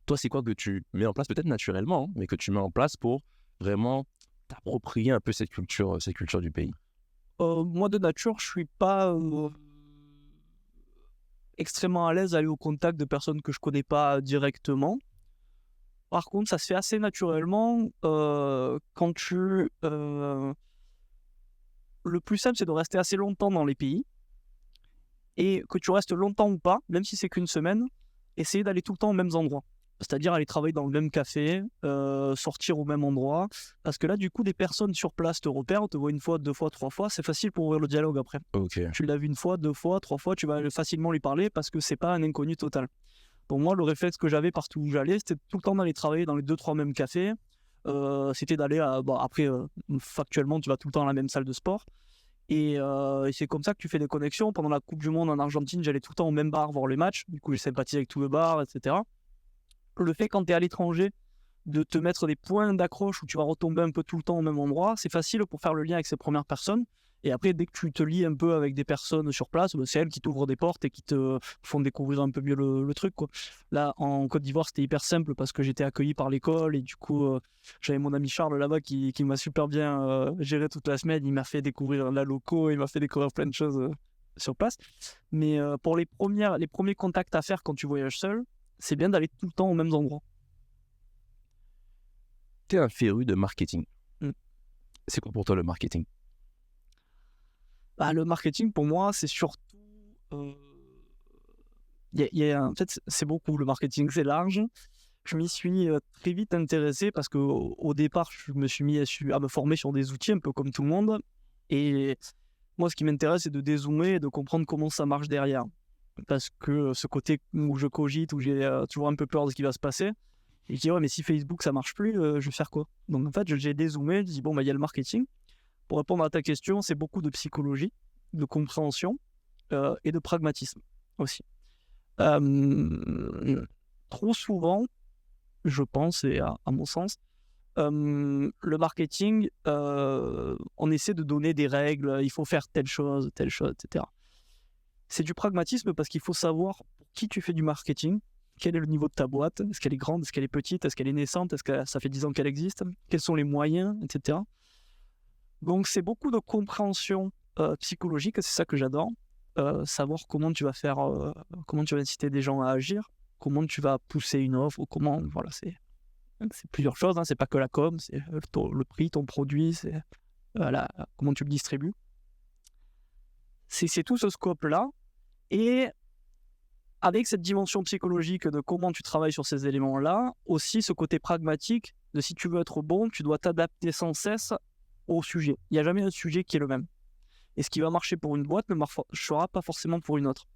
Toi, c'est quoi que tu mets en place, peut-être naturellement, hein, mais que tu mets en place pour vraiment t'approprier un peu cette culture du pays? Moi, de nature, je suis pas... extrêmement à l'aise à aller au contact de personnes que je connais pas directement. Par contre, ça se fait assez naturellement quand tu... Le plus simple, c'est de rester assez longtemps dans les pays. Et que tu restes longtemps ou pas, même si c'est qu'une semaine, essayer d'aller tout le temps aux mêmes endroits. C'est-à-dire aller travailler dans le même café, sortir au même endroit. Parce que là, du coup, des personnes sur place te repèrent, te voient une fois, deux fois, trois fois. C'est facile pour ouvrir le dialogue après. Ok. Tu l'as vu une fois, deux fois, trois fois, tu vas facilement lui parler parce que c'est pas un inconnu total. Pour moi, le réflexe que j'avais partout où j'allais, c'était tout le temps d'aller travailler dans les deux, trois mêmes cafés. C'était d'aller à... Bon, après, factuellement, tu vas tout le temps à la même salle de sport. Et c'est comme ça que tu fais des connexions. Pendant la Coupe du Monde en Argentine, j'allais tout le temps au même bar voir les matchs. Du coup, j'ai sympathisé avec tout le bar, etc. Le fait, quand tu es à l'étranger, de te mettre des points d'accroche où tu vas retomber un peu tout le temps au même endroit, c'est facile pour faire le lien avec ces premières personnes. Et après, dès que tu te lies un peu avec des personnes sur place, c'est elles qui t'ouvrent des portes et qui te font découvrir un peu mieux le truc, quoi. Là, en Côte d'Ivoire, c'était hyper simple parce que j'étais accueilli par l'école et du coup, j'avais mon ami Charles là-bas qui m'a super bien géré toute la semaine. Il m'a fait découvrir la loco, il m'a fait découvrir plein de choses sur place. Mais pour les premiers contacts à faire quand tu voyages seul, c'est bien d'aller tout le temps aux mêmes endroits. T'es un féru de marketing. Mm. C'est quoi pour toi le marketing? Bah, le marketing, pour moi, c'est surtout... en fait, c'est beaucoup. Le marketing, c'est large. Je m'y suis très vite intéressé parce qu'au départ, je me suis mis à me former sur des outils, un peu comme tout le monde. Et moi, ce qui m'intéresse, c'est de dézoomer et de comprendre comment ça marche derrière. Parce que ce côté où je cogite, où j'ai toujours un peu peur de ce qui va se passer, et je dis, ouais, mais si Facebook, ça marche plus, je vais faire quoi? Donc, en fait, j'ai dézoomé, je dis, bon, bah, il y a le marketing. Pour répondre à ta question, c'est beaucoup de psychologie, de compréhension et de pragmatisme aussi. Trop souvent, je pense, et à mon sens, le marketing, on essaie de donner des règles, il faut faire telle chose, etc. C'est du pragmatisme parce qu'il faut savoir pour qui tu fais du marketing, quel est le niveau de ta boîte, est-ce qu'elle est grande, est-ce qu'elle est petite, est-ce qu'elle est naissante, est-ce que ça fait 10 ans qu'elle existe, quels sont les moyens, etc. Donc c'est beaucoup de compréhension psychologique, c'est ça que j'adore. Savoir comment tu vas faire, comment tu vas inciter des gens à agir, comment tu vas pousser une offre, ou comment, voilà, c'est plusieurs choses, hein, c'est pas que la com, c'est le prix, ton produit, c'est comment tu le distribues. C'est tout ce scope-là, et avec cette dimension psychologique de comment tu travailles sur ces éléments-là, aussi ce côté pragmatique de si tu veux être bon, tu dois t'adapter sans cesse au sujet. Il n'y a jamais un sujet qui est le même. Et ce qui va marcher pour une boîte ne marchera pas forcément pour une autre.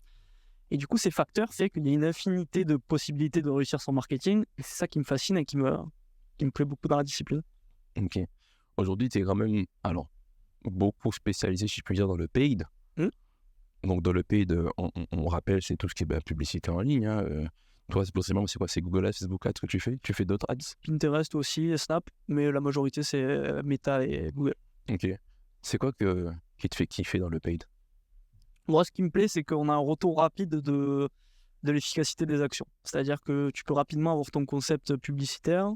Et du coup, ces facteurs font qu'il y a une infinité de possibilités de réussir son marketing. Et c'est ça qui me fascine et qui me plaît beaucoup dans la discipline. Ok. Aujourd'hui, tu es quand même beaucoup spécialisé, si je puis dire, dans le paid. Donc, dans le paid, on rappelle, c'est tout ce qui est publicité en ligne. Toi, c'est quoi? C'est Google Ads, Facebook Ads que tu fais? Tu fais d'autres ads? Pinterest aussi, Snap, mais la majorité, c'est Meta et Google. Ok. C'est quoi qui te fait kiffer dans le paid? Moi, ce qui me plaît, c'est qu'on a un retour rapide de l'efficacité des actions. C'est-à-dire que tu peux rapidement avoir ton concept publicitaire,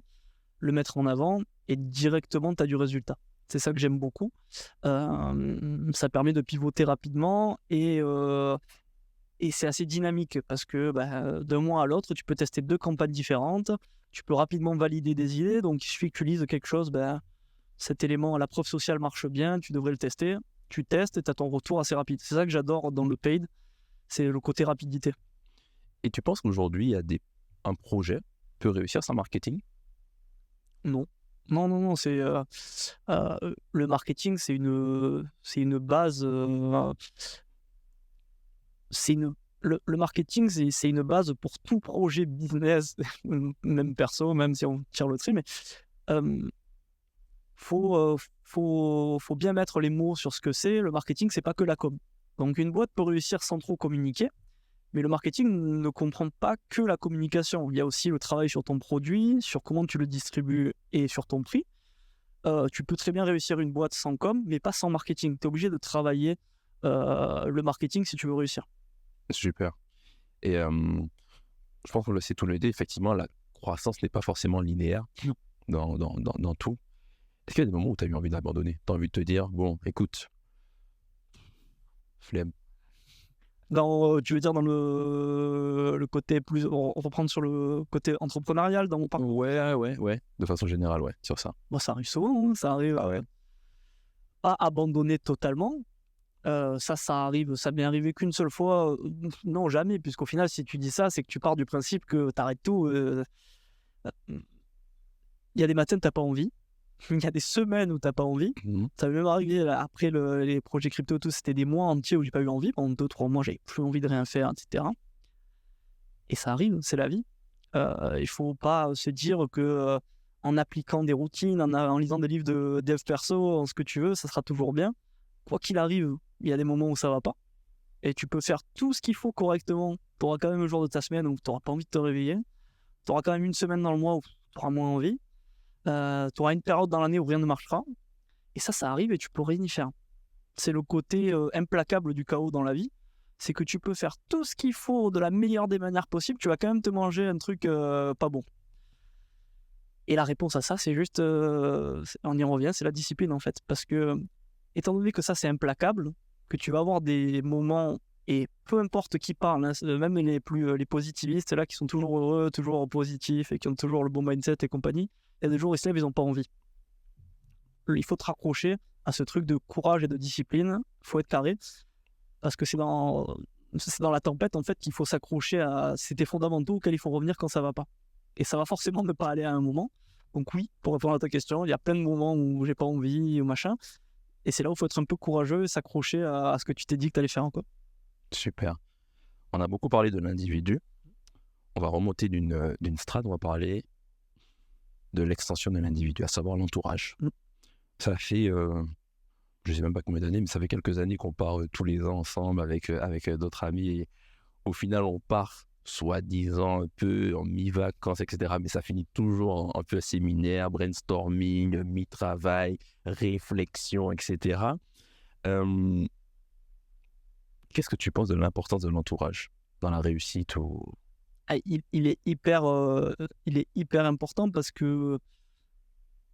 le mettre en avant, et directement, tu as du résultat. C'est ça que j'aime beaucoup. Ça permet de pivoter rapidement et c'est assez dynamique parce que d'un mois à l'autre, tu peux tester 2 campagnes différentes. Tu peux rapidement valider des idées. Donc, il suffit que tu lises quelque chose. Cet élément, la preuve sociale marche bien, tu devrais le tester. Tu testes et tu as ton retour assez rapide. C'est ça que j'adore dans le paid, c'est le côté rapidité. Et tu penses qu'aujourd'hui, un projet peut réussir sans marketing? Non. Non, c'est le marketing, c'est une base. Le marketing, c'est une base pour tout projet business, même perso, même si on tire le trait, mais faut bien mettre les mots sur ce que c'est. Le marketing, c'est pas que la com. Donc une boîte peut réussir sans trop communiquer, mais le marketing ne comprend pas que la communication. Il y a aussi le travail sur ton produit, sur comment tu le distribues et sur ton prix. Tu peux très bien réussir une boîte sans com, mais pas sans marketing. Tu es obligé de travailler le marketing si tu veux réussir. Super. Et je pense qu'on le sait tous les deux, effectivement, la croissance n'est pas forcément linéaire dans tout. Est-ce qu'il y a des moments où tu as eu envie d'abandonner? Tu as envie de te dire, bon, écoute, flemme. Tu veux dire dans le côté plus... On va prendre sur le côté entrepreneurial dans mon parcours? Ouais. De façon générale, ouais, sur ça. Moi, ça arrive souvent, hein, ça arrive Ah ouais. pas abandonner totalement, Ça arrive, ça m'est arrivé qu'une seule fois. Non, jamais, puisqu'au final, si tu dis ça, c'est que tu pars du principe que tu arrêtes tout. Il y a des matins, tu n'as pas envie. Il y a des semaines où tu n'as pas envie. Ça m'est même arrivé là, après les projets crypto, tout, c'était des mois entiers où j'ai pas eu envie. Pendant 2-3 mois, j'avais plus envie de rien faire, etc. Et ça arrive, c'est la vie. Il faut pas se dire que en appliquant des routines, en lisant des livres de dev perso, en ce que tu veux, ça sera toujours bien. Quoi qu'il arrive, il y a des moments où ça va pas. Et tu peux faire tout ce qu'il faut correctement. Tu auras quand même un jour de ta semaine où tu n'auras pas envie de te réveiller. Tu auras quand même une semaine dans le mois où tu auras moins envie. Tu auras une période dans l'année où rien ne marchera. Et ça arrive et tu peux rien y faire. C'est le côté implacable du chaos dans la vie. C'est que tu peux faire tout ce qu'il faut de la meilleure des manières possibles. Tu vas quand même te manger un truc pas bon. Et la réponse à ça, c'est juste, on y revient, c'est la discipline en fait. Parce que, étant donné que ça c'est implacable, que tu vas avoir des moments, et peu importe qui parle, hein, même les positivistes là qui sont toujours heureux, toujours positifs et qui ont toujours le bon mindset et compagnie, il y a des jours où ils se lèvent, ils n'ont pas envie. Il faut te raccrocher à ce truc de courage et de discipline, il faut être carré, parce que c'est dans la tempête en fait qu'il faut s'accrocher à tes fondamentaux auxquels il faut revenir quand ça va pas. Et ça va forcément ne pas aller à un moment. Donc oui, pour répondre à ta question, il y a plein de moments où j'ai pas envie ou machin. Et c'est là où il faut être un peu courageux et s'accrocher à ce que tu t'es dit que tu allais faire encore. Super. On a beaucoup parlé de l'individu. On va remonter d'une strate, on va parler de l'extension de l'individu, à savoir l'entourage. Ça fait, je ne sais même pas combien d'années, mais ça fait quelques années qu'on part tous les ans ensemble avec d'autres amis. Et au final, on part soi-disant un peu en mi-vacances, etc. Mais ça finit toujours un peu séminaire, brainstorming, mi-travail, réflexion, etc. Qu'est-ce que tu penses de l'importance de l'entourage dans la réussite il est hyper important parce que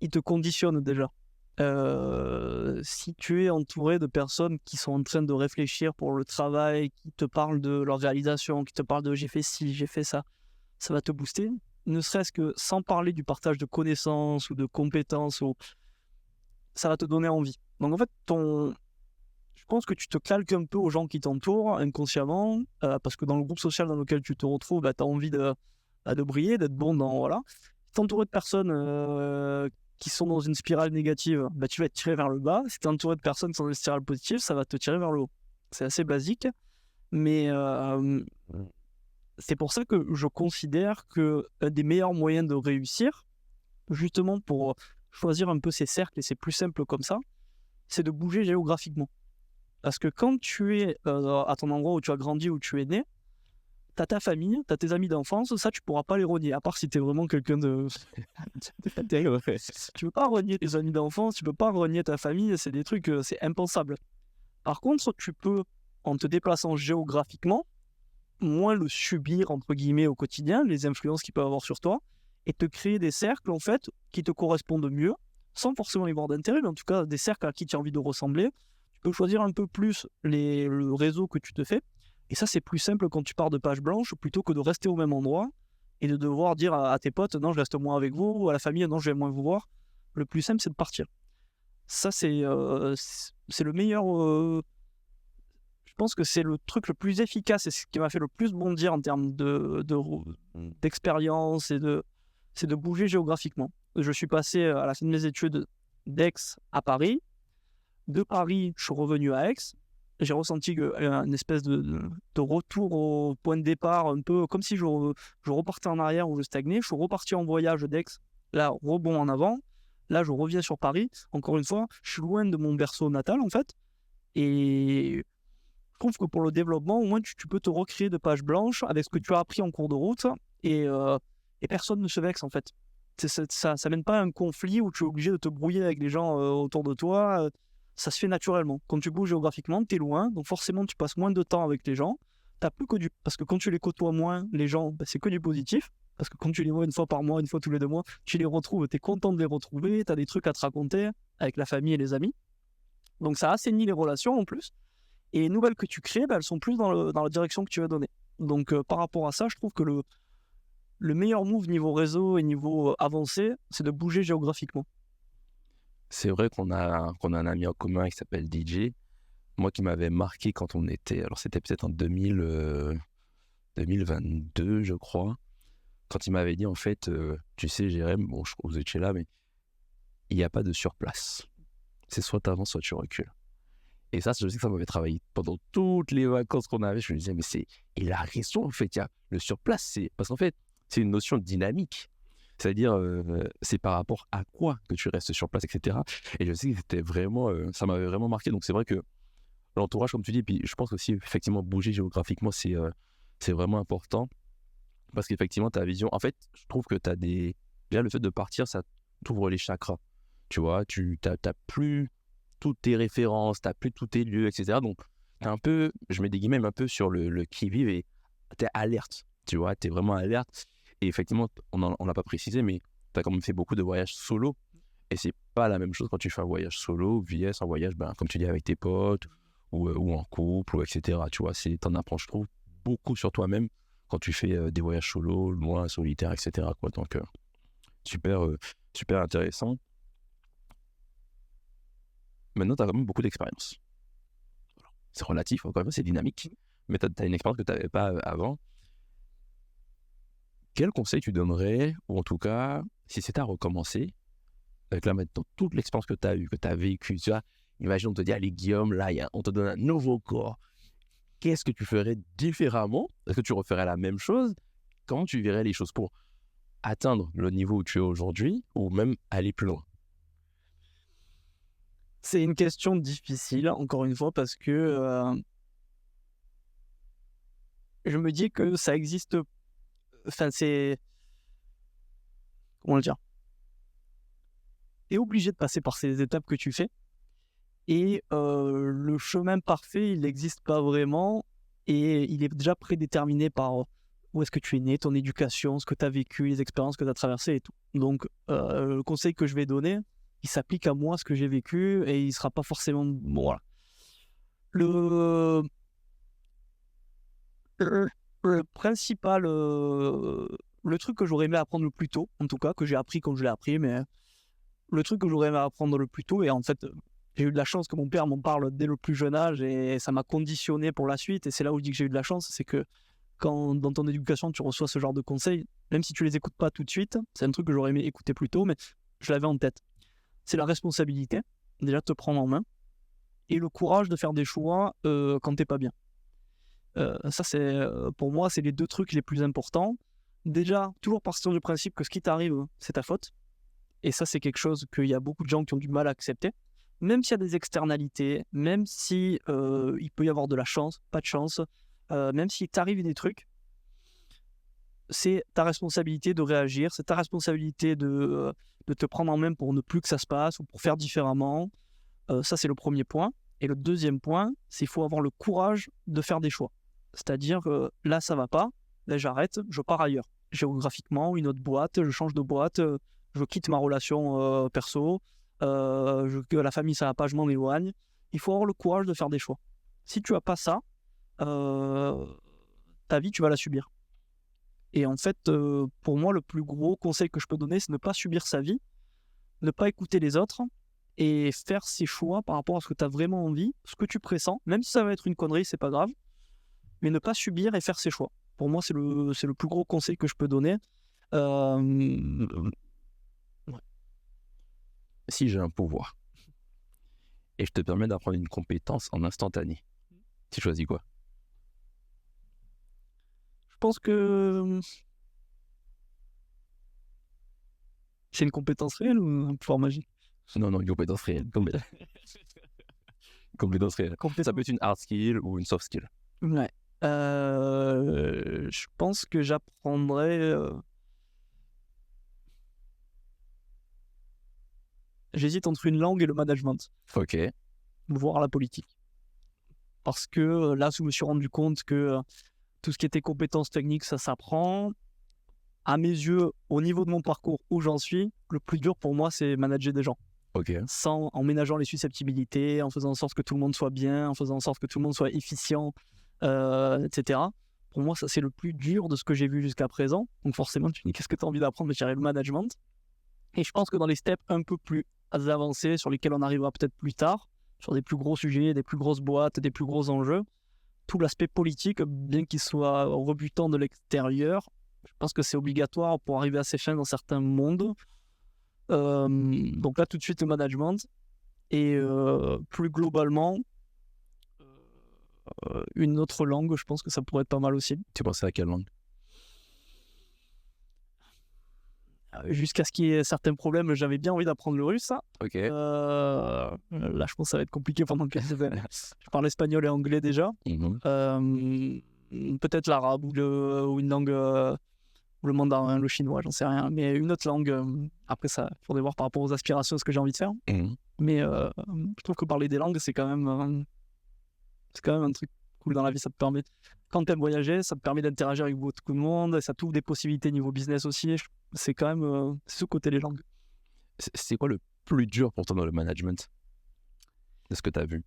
il te conditionne déjà. Si tu es entouré de personnes qui sont en train de réfléchir pour le travail, qui te parlent de leur réalisation, qui te parlent de j'ai fait ci, j'ai fait ça, ça va te booster. Ne serait-ce que sans parler du partage de connaissances ou de compétences, ça va te donner envie. Donc en fait, je pense que tu te calques un peu aux gens qui t'entourent inconsciemment, parce que dans le groupe social dans lequel tu te retrouves, tu as envie de briller, d'être bon dans... Voilà. T'entourer de personnes qui sont dans une spirale négative, tu vas être tiré vers le bas. Si tu es entouré de personnes qui sont dans une spirale positive, ça va te tirer vers le haut. C'est assez basique, mais c'est pour ça que je considère que un des meilleurs moyens de réussir, justement pour choisir un peu ses cercles, et c'est plus simple comme ça, c'est de bouger géographiquement. Parce que quand tu es à ton endroit où tu as grandi, où tu es né, t'as ta famille, t'as tes amis d'enfance, ça tu pourras pas les renier, à part si t'es vraiment quelqu'un de... Tu peux pas renier tes amis d'enfance, tu peux pas renier ta famille, c'est des trucs, c'est impensable. Par contre, tu peux, en te déplaçant géographiquement, moins le subir, entre guillemets, au quotidien, les influences qu'ils peuvent avoir sur toi, et te créer des cercles, en fait, qui te correspondent mieux, sans forcément y voir d'intérêt, mais en tout cas, des cercles à qui tu as envie de ressembler. Tu peux choisir un peu plus le réseau que tu te fais. Et ça, c'est plus simple quand tu pars de page blanche plutôt que de rester au même endroit et de devoir dire à tes potes non, je reste moins avec vous, ou à la famille non, je vais moins vous voir. Le plus simple, c'est de partir. Ça, c'est le meilleur. Je pense que c'est le truc le plus efficace et ce qui m'a fait le plus bondir en termes d'expérience c'est de bouger géographiquement. Je suis passé à la fin de mes études d'Aix à Paris. De Paris, je suis revenu à Aix. J'ai ressenti une espèce de retour au point de départ, un peu comme si je repartais en arrière ou je stagnais. Je suis reparti en voyage d'Aix, là, rebond en avant. Là, je reviens sur Paris. Encore une fois, je suis loin de mon berceau natal, en fait. Et je trouve que pour le développement, au moins, tu peux te recréer de pages blanches avec ce que tu as appris en cours de route. Et personne ne se vexe, en fait. Ça mène pas à un conflit où tu es obligé de te brouiller avec les gens autour de toi. Ça se fait naturellement. Quand tu bouges géographiquement, tu es loin, donc forcément tu passes moins de temps avec les gens. T'as plus que parce que quand tu les côtoies moins, les gens, c'est que du positif. Parce que quand tu les vois une fois par mois, une fois tous les 2 mois, tu les retrouves, tu es content de les retrouver, tu as des trucs à te raconter avec la famille et les amis. Donc ça assainit les relations en plus. Et les nouvelles que tu crées, elles sont plus dans la direction que tu vas donner. Donc par rapport à ça, je trouve que le meilleur move niveau réseau et niveau avancé, c'est de bouger géographiquement. C'est vrai qu'on a un ami en commun qui s'appelle DJ. moi qui m'avait marqué quand on était, alors c'était peut-être en 2022, je crois, quand il m'avait dit en fait, tu sais, Jérém, bon, je crois que vous étiez là, mais il n'y a pas de surplace. C'est soit tu avances, soit tu recules. Et ça, je sais que ça m'avait travaillé pendant toutes les vacances qu'on avait. Je me disais, mais il a raison, en fait. Il y a le surplace, parce qu'en fait, c'est une notion dynamique. C'est-à-dire, c'est par rapport à quoi que tu restes sur place, etc. Et je sais que c'était vraiment, ça m'avait vraiment marqué. Donc, c'est vrai que l'entourage, comme tu dis, puis je pense aussi, effectivement, bouger géographiquement, c'est vraiment important. Parce qu'effectivement, ta vision, en fait, je trouve que tu as des. Déjà, le fait de partir, ça t'ouvre les chakras. Tu vois, tu n'as plus toutes tes références, tu n'as plus tous tes lieux, etc. Donc, t'es un peu, je mets des guillemets un peu sur le qui-vive et tu es alerte. Tu vois, tu es vraiment alerte. Et effectivement, on l'a pas précisé, mais tu as quand même fait beaucoup de voyages solo. Et c'est pas la même chose quand tu fais un voyage solo, vs un voyage, comme tu dis, avec tes potes ou en couple, ou etc. Tu vois, t'en apprends, je trouve, beaucoup sur toi-même quand tu fais des voyages solo, loin, solitaire, etc. quoi. Donc, super, super intéressant. Maintenant, tu as quand même beaucoup d'expérience. C'est relatif, encore une fois, c'est dynamique, mais tu as une expérience que tu n'avais pas avant. Quel conseil tu donnerais, ou en tout cas, si c'était à recommencer, avec là maintenant toute l'expérience que tu as eue, que tu as vécue, tu vois, imagine on te dit, allez Guillaume, là, on te donne un nouveau corps. Qu'est-ce que tu ferais différemment? Est-ce que tu referais la même chose? Comment tu verrais les choses pour atteindre le niveau où tu es aujourd'hui, ou même aller plus loin? C'est une question difficile, encore une fois, parce que je me dis que ça existe. Enfin, c'est. Comment le dire? Tu es obligé de passer par ces étapes que tu fais. Et le chemin parfait, il n'existe pas vraiment. Et il est déjà prédéterminé par où est-ce que tu es né, ton éducation, ce que tu as vécu, les expériences que tu as traversées et tout. Donc, le conseil que je vais donner, il s'applique à moi, ce que j'ai vécu, et il ne sera pas forcément. Bon, voilà. Le principal, le truc que j'aurais aimé apprendre le plus tôt, en tout cas, que j'ai appris comme je l'ai appris, mais le truc que j'aurais aimé apprendre le plus tôt, et en fait, j'ai eu de la chance que mon père m'en parle dès le plus jeune âge, et ça m'a conditionné pour la suite, et c'est là où je dis que j'ai eu de la chance, c'est que quand dans ton éducation, tu reçois ce genre de conseils, même si tu les écoutes pas tout de suite, c'est un truc que j'aurais aimé écouter plus tôt, mais je l'avais en tête. C'est la responsabilité, déjà de te prendre en main, et le courage de faire des choix quand t'es pas bien. Ça, pour moi, c'est les deux trucs les plus importants. Déjà, toujours partir du principe que ce qui t'arrive, c'est ta faute. Et ça, c'est quelque chose qu'il y a beaucoup de gens qui ont du mal à accepter. Même s'il y a des externalités, même si il peut y avoir de la chance, pas de chance, même s'il t'arrive des trucs, c'est ta responsabilité de réagir, c'est ta responsabilité de te prendre en main pour ne plus que ça se passe ou pour faire différemment. Ça, c'est le premier point. Et le deuxième point, c'est qu'il faut avoir le courage de faire des choix. C'est-à-dire que là, ça va pas, là, j'arrête, je pars ailleurs. Géographiquement, une autre boîte, je change de boîte, je quitte ma relation perso, la famille, ça va pas, je m'en éloigne. Il faut avoir le courage de faire des choix. Si tu as pas ça, ta vie, tu vas la subir. Et en fait, pour moi, le plus gros conseil que je peux donner, c'est ne pas subir sa vie, ne pas écouter les autres, et faire ses choix par rapport à ce que tu as vraiment envie, ce que tu pressens, même si ça va être une connerie, c'est pas grave, mais ne pas subir et faire ses choix. Pour moi, c'est le plus gros conseil que je peux donner. Ouais. Si j'ai un pouvoir et je te permets d'apprendre une compétence en instantané, tu choisis quoi? Je pense que c'est une compétence réelle ou un pouvoir magique? Non, une compétence réelle. Compétence réelle. Ça peut être une hard skill ou une soft skill. Ouais. Je pense que j'apprendrais. J'hésite entre une langue et le management, Ok. voire la politique. Parce que là, je me suis rendu compte que tout ce qui était compétences techniques, ça s'apprend. À mes yeux, au niveau de mon parcours où j'en suis, le plus dur pour moi, c'est manager des gens. Ok. En ménageant les susceptibilités, en faisant en sorte que tout le monde soit bien, en faisant en sorte que tout le monde soit efficient, etc. Pour moi, ça, c'est le plus dur de ce que j'ai vu jusqu'à présent. Donc forcément, tu dis, qu'est-ce que tu as envie d'apprendre? Mais je dirais le management. Et je pense que dans les steps un peu plus avancés, sur lesquels on arrivera peut-être plus tard, sur des plus gros sujets, des plus grosses boîtes, des plus gros enjeux. Tout l'aspect politique, bien qu'il soit rebutant de l'extérieur, je pense que c'est obligatoire pour arriver à ses fins dans certains mondes. Donc là, tout de suite, le management. Et plus globalement, une autre langue, je pense que ça pourrait être pas mal aussi. Tu pensais à quelle langue? Jusqu'à ce qu'il y ait certains problèmes, j'avais bien envie d'apprendre le russe. Ok. Là, je pense que ça va être compliqué pendant quelques années. Je parle espagnol et anglais déjà. Peut-être l'arabe ou une langue, le mandarin, le chinois, j'en sais rien. Mais une autre langue, après ça, il faudrait voir par rapport aux aspirations, ce que j'ai envie de faire. Mais je trouve que parler des langues, c'est quand même un truc cool dans la vie. Ça te permet, quand tu aimes voyager, ça te permet d'interagir avec beaucoup de monde, et ça t'ouvre des possibilités niveau business aussi. C'est quand même c'est ce côté les langues. C'est quoi le plus dur pour toi dans le management de ce que tu as vu?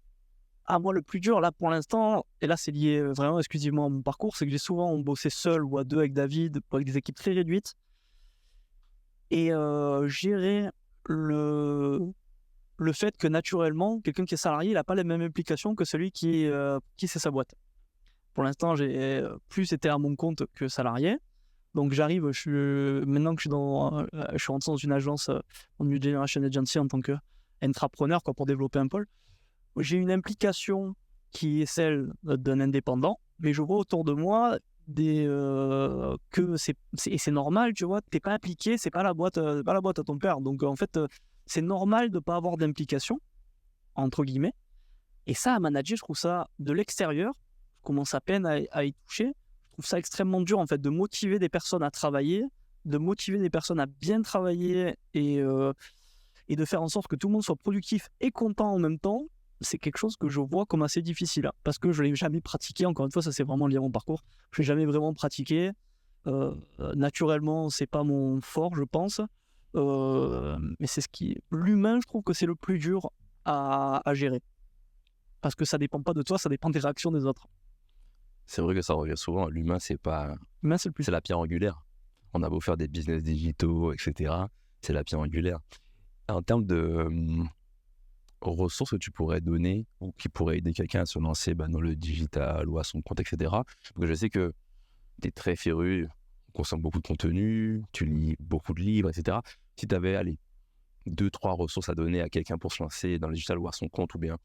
Moi, le plus dur, là, pour l'instant, et là, c'est lié vraiment exclusivement à mon parcours, c'est que j'ai souvent bossé seul ou à deux avec David, avec des équipes très réduites. Et gérer le fait que naturellement, quelqu'un qui est salarié, il n'a pas les mêmes implications que celui qui c'est sa boîte. Pour l'instant, j'ai plus été à mon compte que salarié. Donc j'arrive, maintenant que je suis rentré dans une agence en New Generation Agency en tant qu'intrapreneur pour développer un pôle. J'ai une implication qui est celle d'un indépendant, mais je vois autour de moi que c'est normal, tu vois, t'es pas impliqué, c'est pas la boîte à ton père. Donc en fait, c'est normal de pas avoir d'implication, entre guillemets. Et ça, à manager, je trouve ça de l'extérieur, je commence à peine à y toucher. Je trouve ça extrêmement dur en fait de motiver des personnes à travailler, de motiver des personnes à bien travailler et de faire en sorte que tout le monde soit productif et content en même temps. C'est quelque chose que je vois comme assez difficile, parce que je ne l'ai jamais pratiqué. Encore une fois, ça c'est vraiment lié à mon parcours. Je ne l'ai jamais vraiment pratiqué. Naturellement, c'est pas mon fort, je pense. Mais c'est l'humain, je trouve que c'est le plus dur à gérer. Parce que ça dépend pas de toi, ça dépend des réactions des autres. C'est vrai que ça revient souvent. L'humain, c'est la pierre angulaire. On a beau faire des business digitaux, etc. C'est la pierre angulaire. En termes de ressources que tu pourrais donner ou qui pourraient aider quelqu'un à se lancer dans le digital ou à son compte, etc. Parce que je sais que tu es très féru, tu consommes beaucoup de contenu, tu lis beaucoup de livres, etc. Si tu avais, 2-3 ressources à donner à quelqu'un pour se lancer dans le digital ou à son compte, ou bien,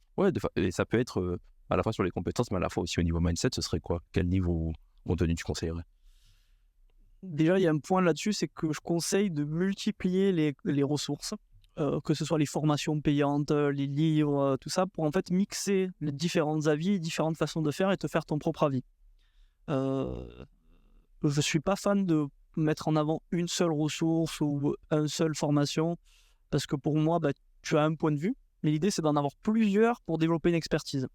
et ça peut être à la fois sur les compétences, mais à la fois aussi au niveau mindset, ce serait quoi? Quel livre ou contenu tu conseillerais? Déjà, il y a un point là-dessus, c'est que je conseille de multiplier les ressources, que ce soit les formations payantes, les livres, tout ça, pour en fait mixer les différents avis, différentes façons de faire et te faire ton propre avis. Je suis pas fan de mettre en avant une seule ressource ou une seule formation, parce que pour moi, tu as un point de vue, mais l'idée c'est d'en avoir plusieurs pour développer une expertise.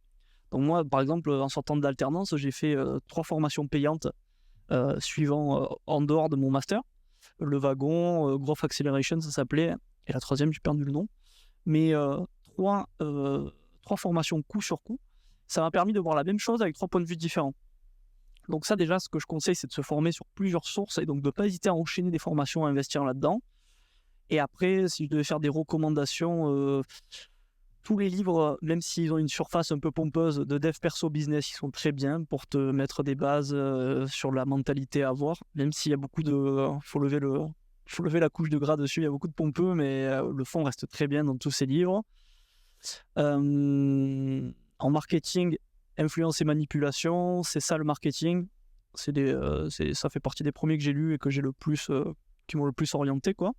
Donc moi, par exemple, en sortant de l'alternance, j'ai fait 3 formations payantes suivant en dehors de mon master. Le wagon, Growth Acceleration, ça s'appelait, et la troisième, j'ai perdu le nom. Mais 3 formations coup sur coup, ça m'a permis de voir la même chose avec 3 points de vue différents. Donc ça, déjà, ce que je conseille, c'est de se former sur plusieurs sources et donc de ne pas hésiter à enchaîner des formations, à investir là-dedans. Et après, si je devais faire des recommandations, tous les livres, même s'ils ont une surface un peu pompeuse de dev perso business, ils sont très bien pour te mettre des bases sur la mentalité à avoir. Même s'il y a beaucoup de... faut lever la couche de gras dessus, il y a beaucoup de pompeux, mais le fond reste très bien dans tous ces livres. En marketing, influence et manipulation, c'est ça le marketing. Ça fait partie des premiers que j'ai lus et que j'ai qui m'ont le plus orienté, quoi.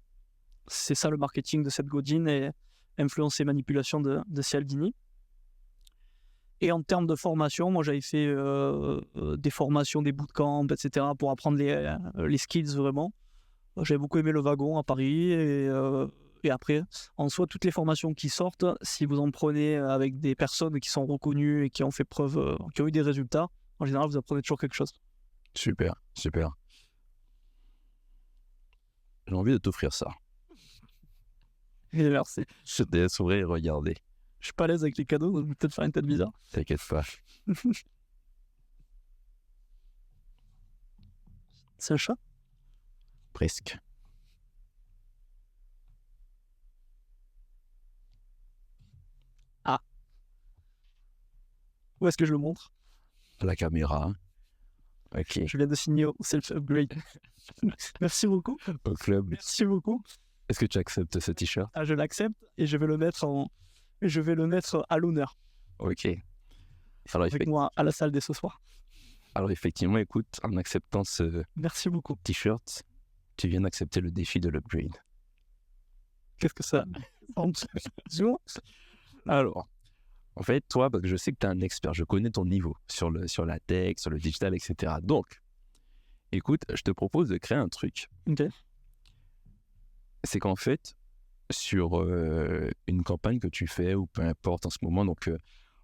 C'est ça le marketing de Seth Godin et influence et manipulation de Cialdini. Et en termes de formation, moi j'avais fait des formations, des bootcamps, etc. pour apprendre les skills vraiment. J'avais beaucoup aimé le wagon à Paris et après, en soi, toutes les formations qui sortent, si vous en prenez avec des personnes qui sont reconnues et qui ont fait preuve, qui ont eu des résultats, en général, vous apprenez toujours quelque chose. Super, super. J'ai envie de t'offrir ça. Et merci. Je te laisse ouvrir et regarder. Je suis pas à l'aise avec les cadeaux, donc je vais peut-être faire une tête bizarre. T'inquiète pas. C'est un chat? Presque. Ah. Où est-ce que je le montre? À la caméra. Ok. Je viens de signer au self-upgrade. Merci beaucoup. Au club. Merci beaucoup. Est-ce que tu acceptes ce t-shirt? Ah, je l'accepte et je vais le mettre à l'honneur Ok. Alors, avec moi à la salle dès ce soir. Alors effectivement, écoute, en acceptant ce Merci beaucoup. t-shirt, tu viens d'accepter le défi de l'upgrade. Qu'est-ce que ça Alors, en fait, toi, parce que je sais que tu es un expert, je connais ton niveau sur la tech, sur le digital, etc. Donc, écoute, je te propose de créer un truc. Ok. C'est qu'en fait, sur une campagne que tu fais, ou peu importe en ce moment, donc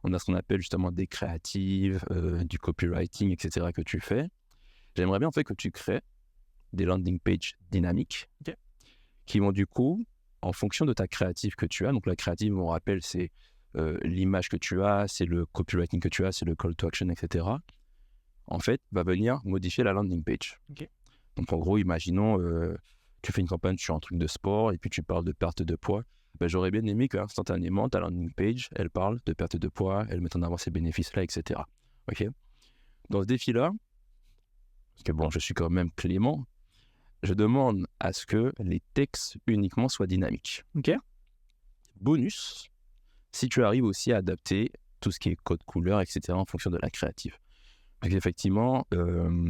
on a ce qu'on appelle justement des créatives, du copywriting, etc. que tu fais. J'aimerais bien en fait que tu crées des landing pages dynamiques qui vont du coup, en fonction de ta créative que tu as, donc la créative, on rappelle, c'est l'image que tu as, c'est le copywriting que tu as, c'est le call to action, etc. En fait, va venir modifier la landing page. Ok. Donc en gros, imaginons, tu fais une campagne sur un truc de sport et puis tu parles de perte de poids. Ben, j'aurais bien aimé qu'instantanément, ta landing page, elle parle de perte de poids, elle met en avant ces bénéfices-là, etc. Ok. Dans ce défi-là, parce que bon, je suis quand même clément, je demande à ce que les textes uniquement soient dynamiques. Ok. Bonus, si tu arrives aussi à adapter tout ce qui est code couleur, etc. en fonction de la créative. Donc effectivement,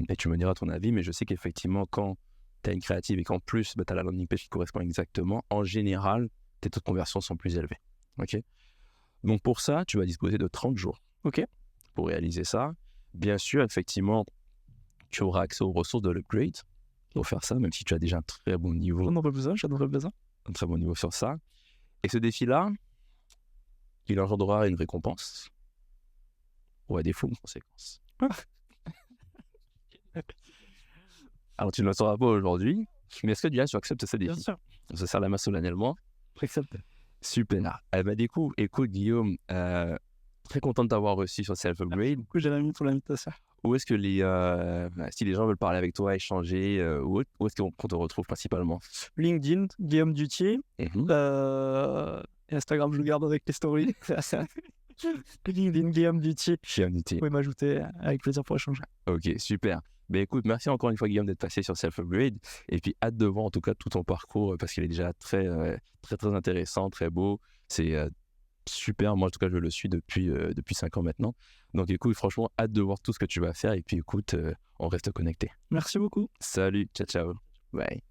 et tu me diras ton avis, mais je sais qu'effectivement, quand tu as une créative et qu'en plus, tu as la landing page qui correspond exactement, en général, tes taux de conversion sont plus élevés. Okay. Donc pour ça, tu vas disposer de 30 jours pour réaliser ça. Bien sûr, effectivement, tu auras accès aux ressources de l'upgrade pour faire ça, même si tu as déjà un très bon niveau. J'en aurais besoin. Un très bon niveau sur ça. Et ce défi-là, il engendrera une récompense ou à défaut une conséquence. Alors tu ne le sauras pas aujourd'hui, mais est-ce que déjà tu acceptes ce défi? Bien sûr. On se serre la main solennellement. J'accepte. Super. Écoute Guillaume, très content de t'avoir reçu sur Self-Upgrade. Du coup, j'ai mis pour l'invitation. Où est-ce que si les gens veulent parler avec toi, échanger, où est-ce qu'on te retrouve principalement? LinkedIn, Guillaume Dutier. Instagram, je le garde avec les stories. LinkedIn, Guillaume Dutier. Vous pouvez m'ajouter avec plaisir pour échanger. Ok, super. Ben écoute, merci encore une fois Guillaume d'être passé sur Self-Upgrade. Et puis hâte de voir en tout cas tout ton parcours parce qu'il est déjà très intéressant, très beau. C'est super. Moi en tout cas, je le suis depuis 5 ans maintenant. Donc écoute, franchement, hâte de voir tout ce que tu vas faire. Et puis écoute, on reste connecté. Merci beaucoup. Salut, ciao, ciao. Bye.